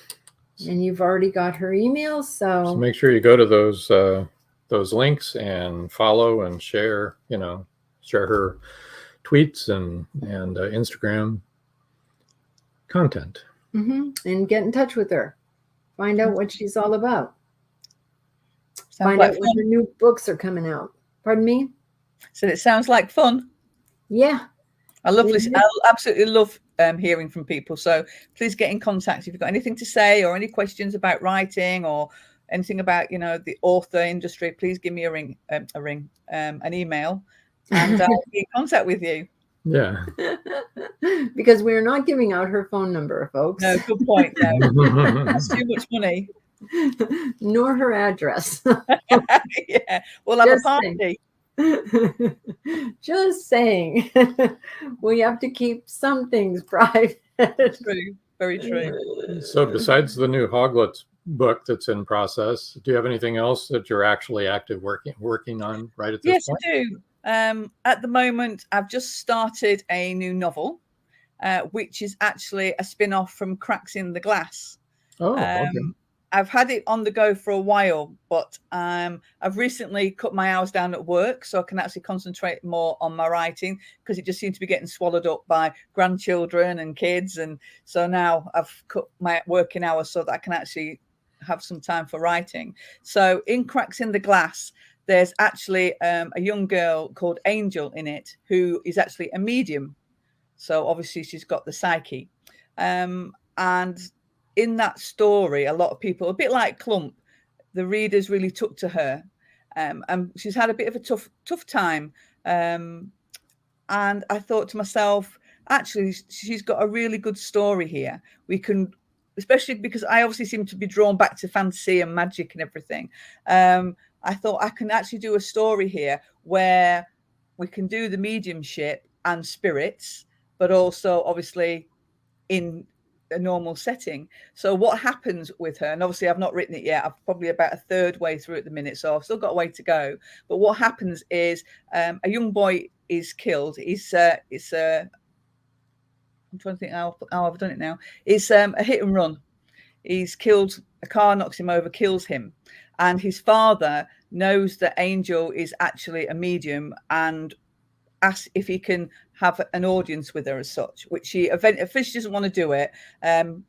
And you've already got her email, So make sure you go to those links and follow and share, share her tweets and Instagram content. And get in touch with her. Find out what she's all about. Find out when her new books are coming out. Pardon me? So it sounds like fun. Yeah. I love this. I absolutely love hearing from people. So please get in contact if you've got anything to say or any questions about writing or anything about, the author industry. Please give me an email, and I'll be in contact with you. Yeah. Because we're not giving out her phone number, folks. No, good point. No. That's too much money. Nor her address. Yeah. We'll have a party. Just saying. We have to keep some things private. True. Very true. So besides the new Hoglets book that's in process, do you have anything else that you're actually working on right at this point? Yes, I do. At the moment, I've just started a new novel, which is actually a spin-off from Cracks in the Glass. Oh, okay. I've had it on the go for a while, but I've recently cut my hours down at work so I can actually concentrate more on my writing, because it just seemed to be getting swallowed up by grandchildren and kids. And so now I've cut my working hours so that I can actually have some time for writing. So in Cracks in the Glass, there's actually a young girl called Angel in it who is actually a medium. So obviously she's got the psyche. And in that story, a lot of people, a bit like Clump, the readers really took to her. And she's had a bit of a tough time. And I thought to myself, actually, she's got a really good story here. We can, especially because I obviously seem to be drawn back to fantasy and magic and everything. I thought I can actually do a story here where we can do the mediumship and spirits, but also obviously in a normal setting. So what happens with her, and obviously I've not written it yet, I'm probably about a third way through at the minute, so I've still got a way to go. But what happens is a young boy is killed. I'm trying to think how I've done it now. It's a hit and run. He's killed, a car knocks him over, kills him. And his father knows that Angel is actually a medium and asks if he can have an audience with her as such, which she officially doesn't want to do it,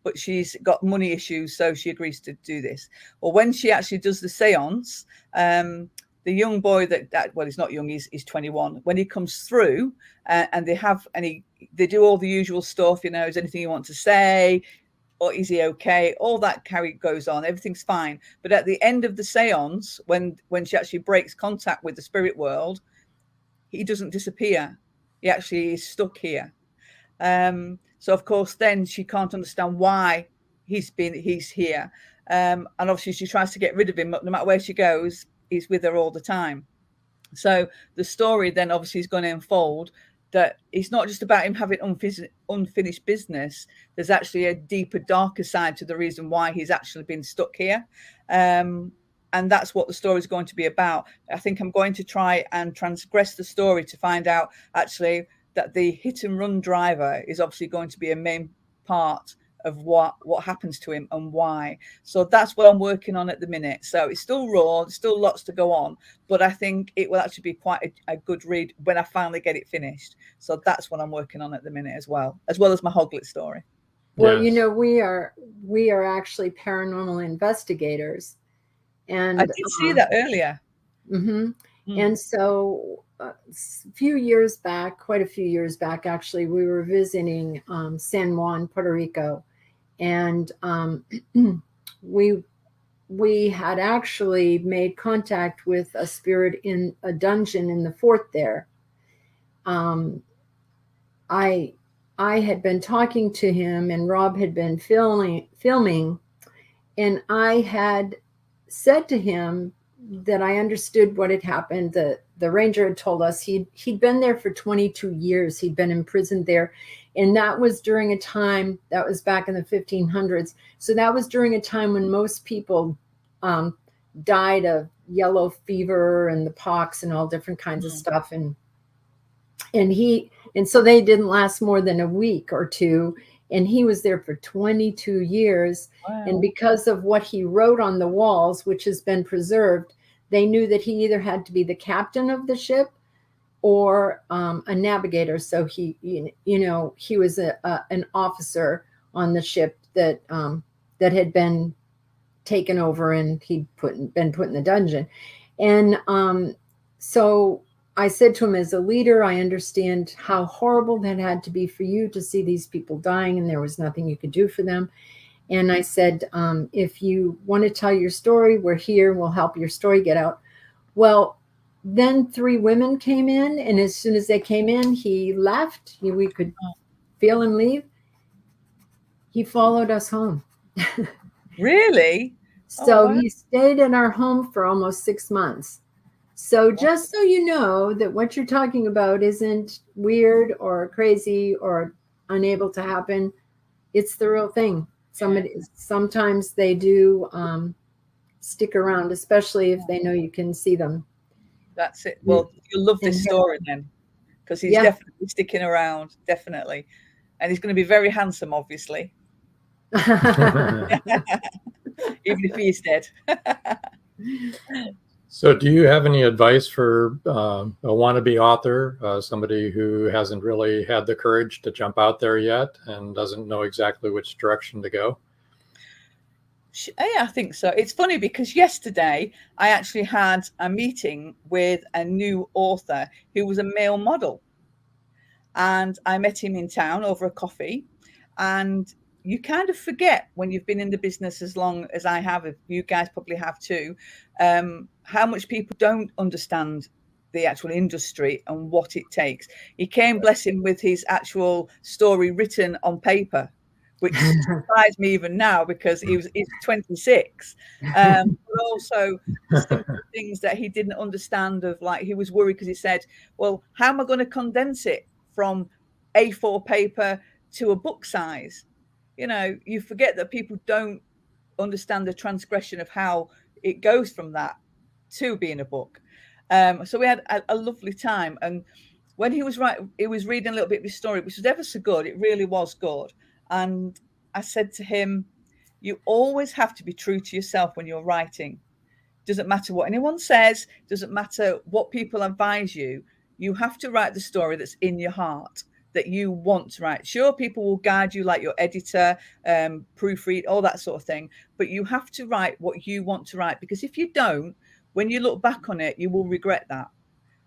but she's got money issues, so she agrees to do this. Well, when she actually does the seance, the young boy well, he's not young, he's 21. When he comes through and they do all the usual stuff, is there anything you want to say? Or is he okay? All that goes on. Everything's fine. But at the end of the seance, when she actually breaks contact with the spirit world, he doesn't disappear. He actually is stuck here. So of course, then she can't understand why he's here. And obviously she tries to get rid of him, but no matter where she goes, he's with her all the time. So the story then obviously is going to unfold that it's not just about him having unfinished business. There's actually a deeper, darker side to the reason why he's actually been stuck here. And that's what the story is going to be about. I think I'm going to try and transgress the story to find out actually that the hit and run driver is obviously going to be a main part of what happens to him and why. So that's what I'm working on at the minute. So it's still raw, there's still lots to go on, but I think it will actually be quite a good read when I finally get it finished. So that's what I'm working on at the minute as well as my Hoglet story. Well, we are actually paranormal investigators. And I did see that earlier. And so quite a few years back, actually, we were visiting San Juan, Puerto Rico. And we had actually made contact with a spirit in a dungeon in the fort there. I had been talking to him, and Rob had been filming, and I had said to him that I understood what had happened. The ranger had told us he'd been there for 22 years. He'd been imprisoned there. And that was during a time, that was back in the 1500s. So that was during a time when most people died of yellow fever and the pox and all different kinds of stuff. And And so they didn't last more than a week or two. And he was there for 22 years. Wow. And because of what he wrote on the walls, which has been preserved, they knew that he either had to be the captain of the ship or a navigator. So he was an officer on the ship that had been taken over, and he'd been put in the dungeon. And so I said to him, as a leader, I understand how horrible that had to be for you to see these people dying and there was nothing you could do for them. And I said, if you want to tell your story, we're here. We'll help your story get out. Well, then 3 women came in, and as soon as they came in, he left. We could feel him leave. He followed us home. Really? So he stayed in our home for almost 6 months. So just so you know that what you're talking about isn't weird or crazy or unable to happen. It's the real thing. Sometimes they do stick around, especially if they know you can see them. That's it. Well, you'll love this story then, because he's definitely sticking around, definitely. And he's going to be very handsome, obviously. Even if he is dead. So do you have any advice for a wannabe author, somebody who hasn't really had the courage to jump out there yet and doesn't know exactly which direction to go? Yeah, I think so. It's funny because yesterday I actually had a meeting with a new author who was a male model. And I met him in town over a coffee. And you kind of forget when you've been in the business as long as I have, if you guys probably have too, how much people don't understand the actual industry and what it takes. He came, bless him, with his actual story written on paper, which surprised me even now because he's 26. But also simple things that he didn't understand of, like, he was worried because he said, well, how am I going to condense it from A4 paper to a book size? You know, you forget that people don't understand the transgression of how it goes from that to being a book. So we had a lovely time. And when he was reading a little bit of his story, which was ever so good. It really was good. And I said to him, you always have to be true to yourself when you're writing. Doesn't matter what anyone says. Doesn't matter what people advise you. You have to write the story that's in your heart, that you want to write. Sure, people will guide you, like your editor, proofread, all that sort of thing. But you have to write what you want to write, because if you don't, when you look back on it, you will regret that.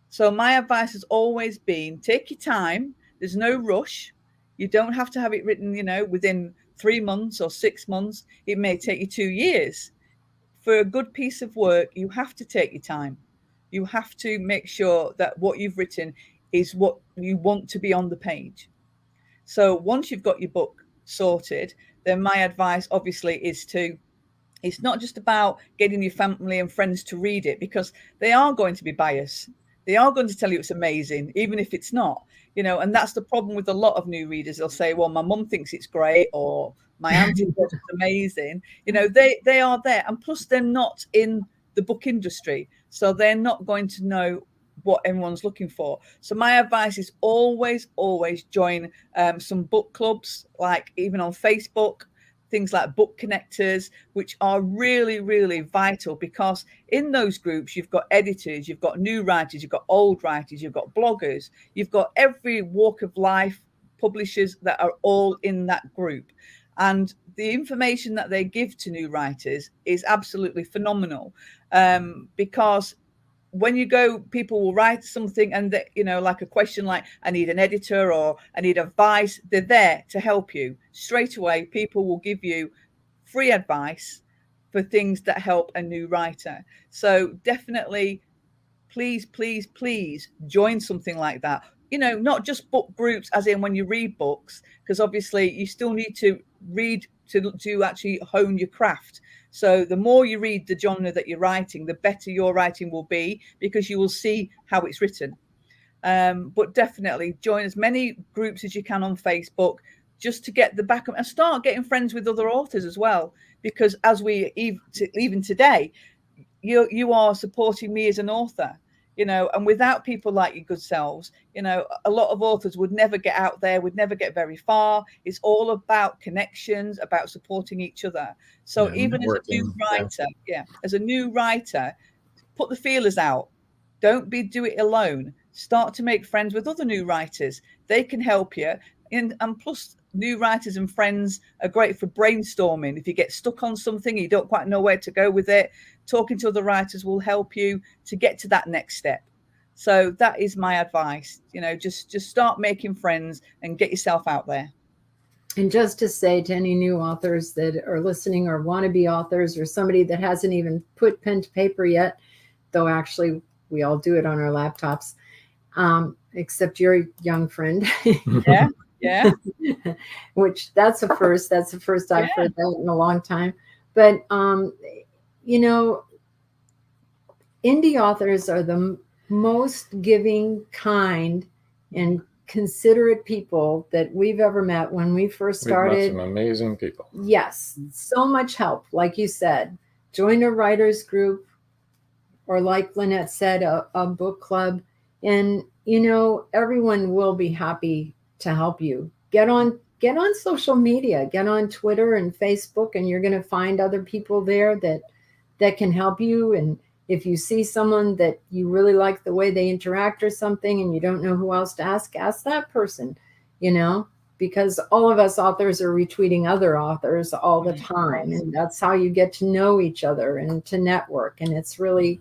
So my advice has always been, take your time. There's no rush. You don't have to have it written, within 3 months or 6 months. It may take you 2 years. For a good piece of work, you have to take your time. You have to make sure that what you've written is what you want to be on the page. So once you've got your book sorted, then my advice obviously is it's not just about getting your family and friends to read it, because they are going to be biased. They are going to tell you it's amazing, even if it's not, and that's the problem with a lot of new readers. They'll say, well, my mum thinks it's great, or my auntie thinks it's amazing. They are there. And plus they're not in the book industry, so they're not going to know what everyone's looking for. So my advice is always join some book clubs, like even on Facebook, things like book connectors, which are really, really vital, because in those groups, you've got editors, you've got new writers, you've got old writers, you've got bloggers, you've got every walk of life, publishers that are all in that group. And the information that they give to new writers is absolutely phenomenal, because when you go, people will write something and like a question like, I need an editor or I need advice. They're there to help you straight away. People will give you free advice for things that help a new writer. So definitely, please join something like that. Not just book groups as in when you read books, because obviously you still need to read to actually hone your craft. So the more you read the genre that you're writing, the better your writing will be, because you will see how it's written. But definitely join as many groups as you can on Facebook, just to get the backup, and start getting friends with other authors as well. Because as we even today, you are supporting me as an author. you know, and without people like your good selves, you know, a lot of authors would never get out there, would never get very far. It's all about connections, about supporting each other. So even as a new writer, as a new writer, put the feelers out. Don't do it alone. Start to make friends with other new writers. They can help you. And plus, new writers and friends are great for brainstorming. If you get stuck on something, you don't quite know where to go with it, talking to other writers will help you to get to that next step. So that is my advice. You know, just start making friends and get yourself out there. And just to say to any new authors that are listening or want to be authors, or somebody that hasn't even put pen to paper yet, though actually we all do it on our laptops, except your young friend. Yeah. Which that's a first. That's the first I've heard that in a long time. But, you know, indie authors are the most giving, kind, and considerate people that we've ever met. When we first started, we've met some amazing people. Yes, so much help. Like you said, join a writers group, or like Lynette said, a book club, and you know, everyone will be happy to help you. Get on social media, get on Twitter and Facebook, and you're going to find other people there that can help you. And if you see someone that you really like the way they interact or something, and you don't know who else to ask that person, you know, because all of us authors are retweeting other authors all the time. And that's how you get to know each other and to network. And it's really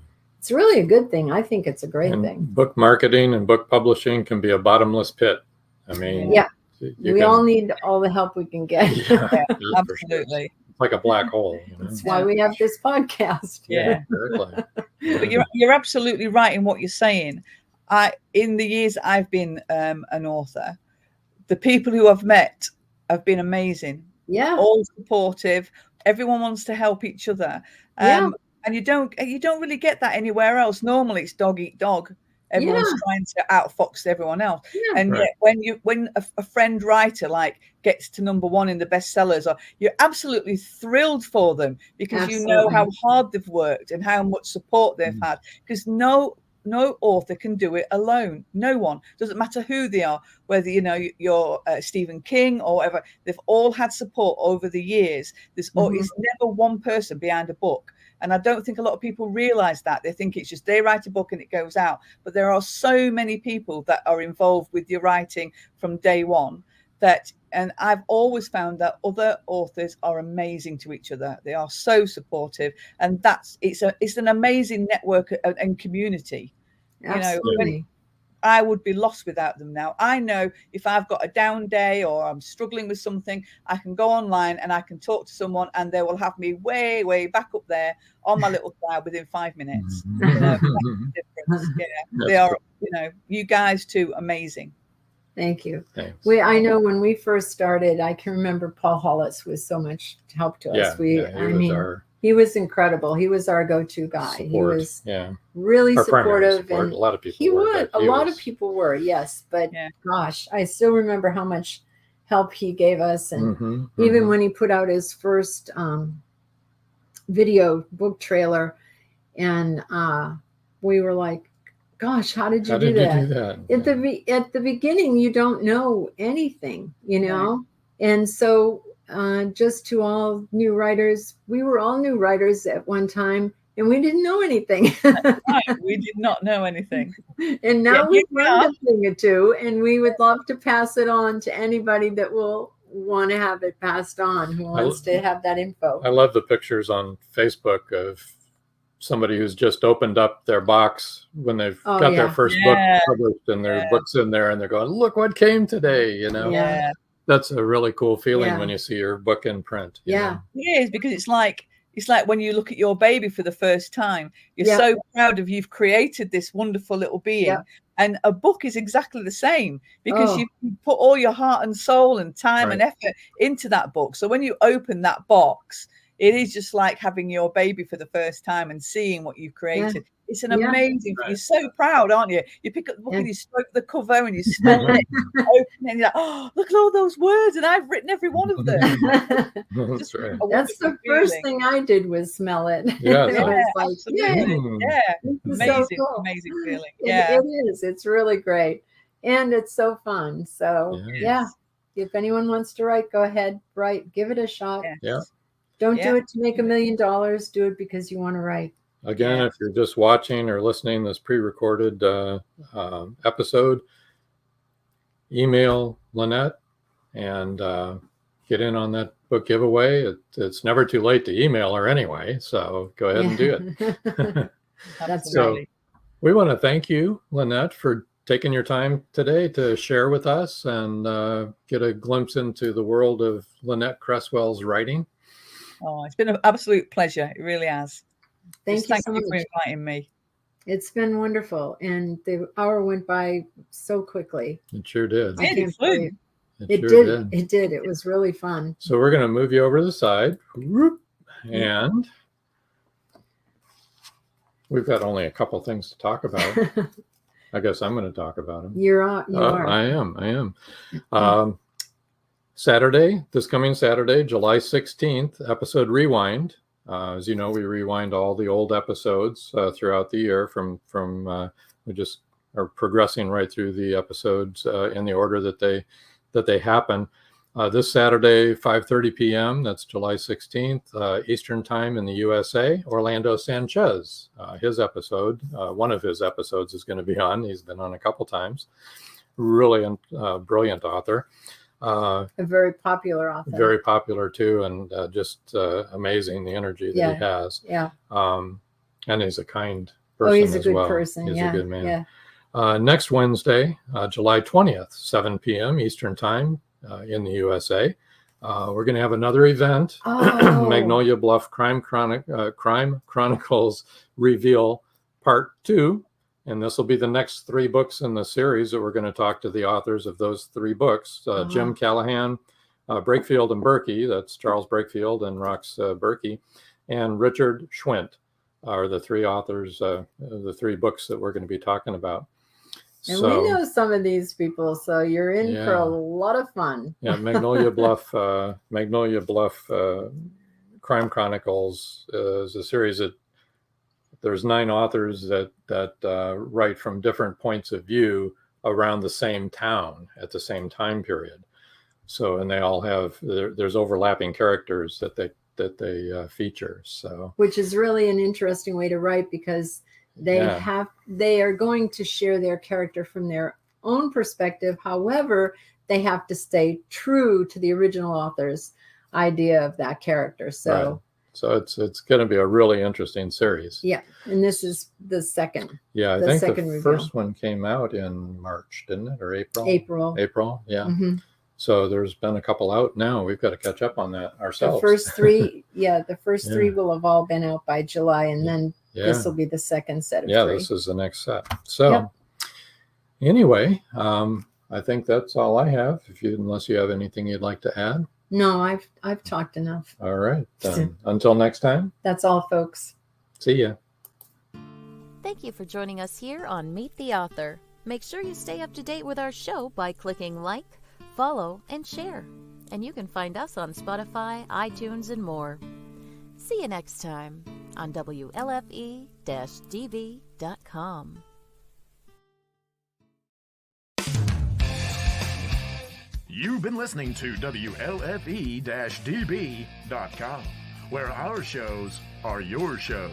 a good thing. I think it's a great thing. Book marketing and book publishing can be a bottomless pit. I mean, we all need all the help we can get. Absolutely. It's like a black hole. You know? That's why we have this podcast. Yeah. Exactly. But you're absolutely right in what you're saying. In the years I've been an author, the people who I've met have been amazing. Yeah. All supportive. Everyone wants to help each other. And you don't really get that anywhere else. Normally it's dog eat dog. Everyone's trying to outfox everyone else. Yeah. And yet when a friend writer like gets to #1 in the bestsellers, you're absolutely thrilled for them, because you know how hard they've worked and how much support they've had. Because no author can do it alone. No one. Doesn't matter who they are, whether you know you're Stephen King or whatever. They've all had support over the years. There's never one person behind a book. And I don't think a lot of people realize that. They think it's just they write a book and it goes out. But there are so many people that are involved with your writing from day one. And I've always found that other authors are amazing to each other. They are so supportive, and it's an amazing network and community. Absolutely. You know, I would be lost without them now. I know if I've got a down day or I'm struggling with something, I can go online and I can talk to someone, and they will have me way, way back up there on my little cloud within 5 minutes. You know, that's the difference. Yeah, they are. You know, you guys too, amazing. Thank you. Thanks. I know when we first started, I can remember Paul Hollis was so much help to us. He was incredible. He was our go-to guy. Support. He was really supportive. Support. And a lot of people a lot of people were, yes. But gosh, I still remember how much help he gave us. And even when he put out his first video book trailer, and we were like, gosh, how did you do that? At the beginning, you don't know anything, you know? And so just to all new writers, we were all new writers at one time, and we didn't know anything. Right, we did not know anything. And now we've learned a thing or two, and we would love to pass it on to anybody that will want to have it passed on, who wants to have that info. I love the pictures on Facebook of somebody who's just opened up their box when they've got their first book published, and their book's in there, and they're going, look what came today, you know? Yeah. That's a really cool feeling when you see your book in print. You know? It is, because it's like when you look at your baby for the first time, you're so proud of you've created this wonderful little being. And a book is exactly the same, because you put all your heart and soul and time and effort into that book. So when you open that box, it is just like having your baby for the first time and seeing what you've created. It's an amazing thing. You're so proud, aren't you? You pick up the book and you stroke the cover and you smell it, open it, and you're like, oh, look at all those words, and I've written every one of them. That's right. That's the first thing I did was smell it. Yeah, It was like, amazing, so cool. amazing feeling. It is. It's really great, and it's so fun. So if anyone wants to write, go ahead, write, give it a shot. Don't do it to make $1 million. Do it because you want to write. Again, if you're just watching or listening to this pre-recorded episode, email Lynette and get in on that book giveaway. It's never too late to email her anyway, so go ahead and do it. That's so right. we want to thank you, Lynette, for taking your time today to share with us and get a glimpse into the world of Lynette Cresswell's writing. Oh, it's been an absolute pleasure. It really has. Thank you so much for inviting me. It's been wonderful, and the hour went by so quickly. It sure did. It did. It did. It was really fun. So we're going to move you over to the side, and we've got only a couple things to talk about. I guess I'm going to talk about them. You are. I am. Saturday, this coming Saturday, July 16th, episode Rewind. As you know, we rewind all the old episodes throughout the year we just are progressing right through the episodes in the order that they happen. This Saturday, 5:30 p.m., that's July 16th, Eastern Time in the USA, Orlando Sanchez, his episode, one of his episodes is going to be on. He's been on a couple times. Really brilliant author. A very popular author. Very popular too, and just amazing the energy that he has. Yeah. And he's a kind person. Oh, he's a as good well. person. He's a good man. Yeah. Next Wednesday, July 20th, 7 p.m. Eastern Time in the USA. We're going to have another event, Magnolia Bluff Crime Chronicles Reveal Part 2. And this will be the next 3 books in the series that we're going to talk to the authors of those 3 books. Jim Callahan, Brakefield and Berkey, that's Charles Brakefield and Rox Berkey, and Richard Schwint are the 3 authors of the 3 books that we're going to be talking about. And we know some of these people, so you're in for a lot of fun. Yeah, Magnolia Bluff Crime Chronicles is a series that there's 9 authors that write from different points of view around the same town at the same time period. So, and they all have there's overlapping characters that they feature. So, which is really an interesting way to write, because they are going to share their character from their own perspective. However, they have to stay true to the original author's idea of that character. So. Right. So it's going to be a really interesting series. Yeah, and this is the second. Yeah, I think the first one came out in March, didn't it, or April? April, yeah. Mm-hmm. So there's been a couple out now. We've got to catch up on that ourselves. The first 3, the first 3 will have all been out by July, and then this will be the second set of 3. Yeah, this is the next set. So anyway, I think that's all I have. Unless you have anything you'd like to add. No, I've talked enough. All right. Until next time. That's all, folks. See ya. Thank you for joining us here on Meet the Author. Make sure you stay up to date with our show by clicking like, follow, and share. And you can find us on Spotify, iTunes, and more. See you next time on WLFE-DB.com. You've been listening to WLFE-DB.com, where our shows are your shows.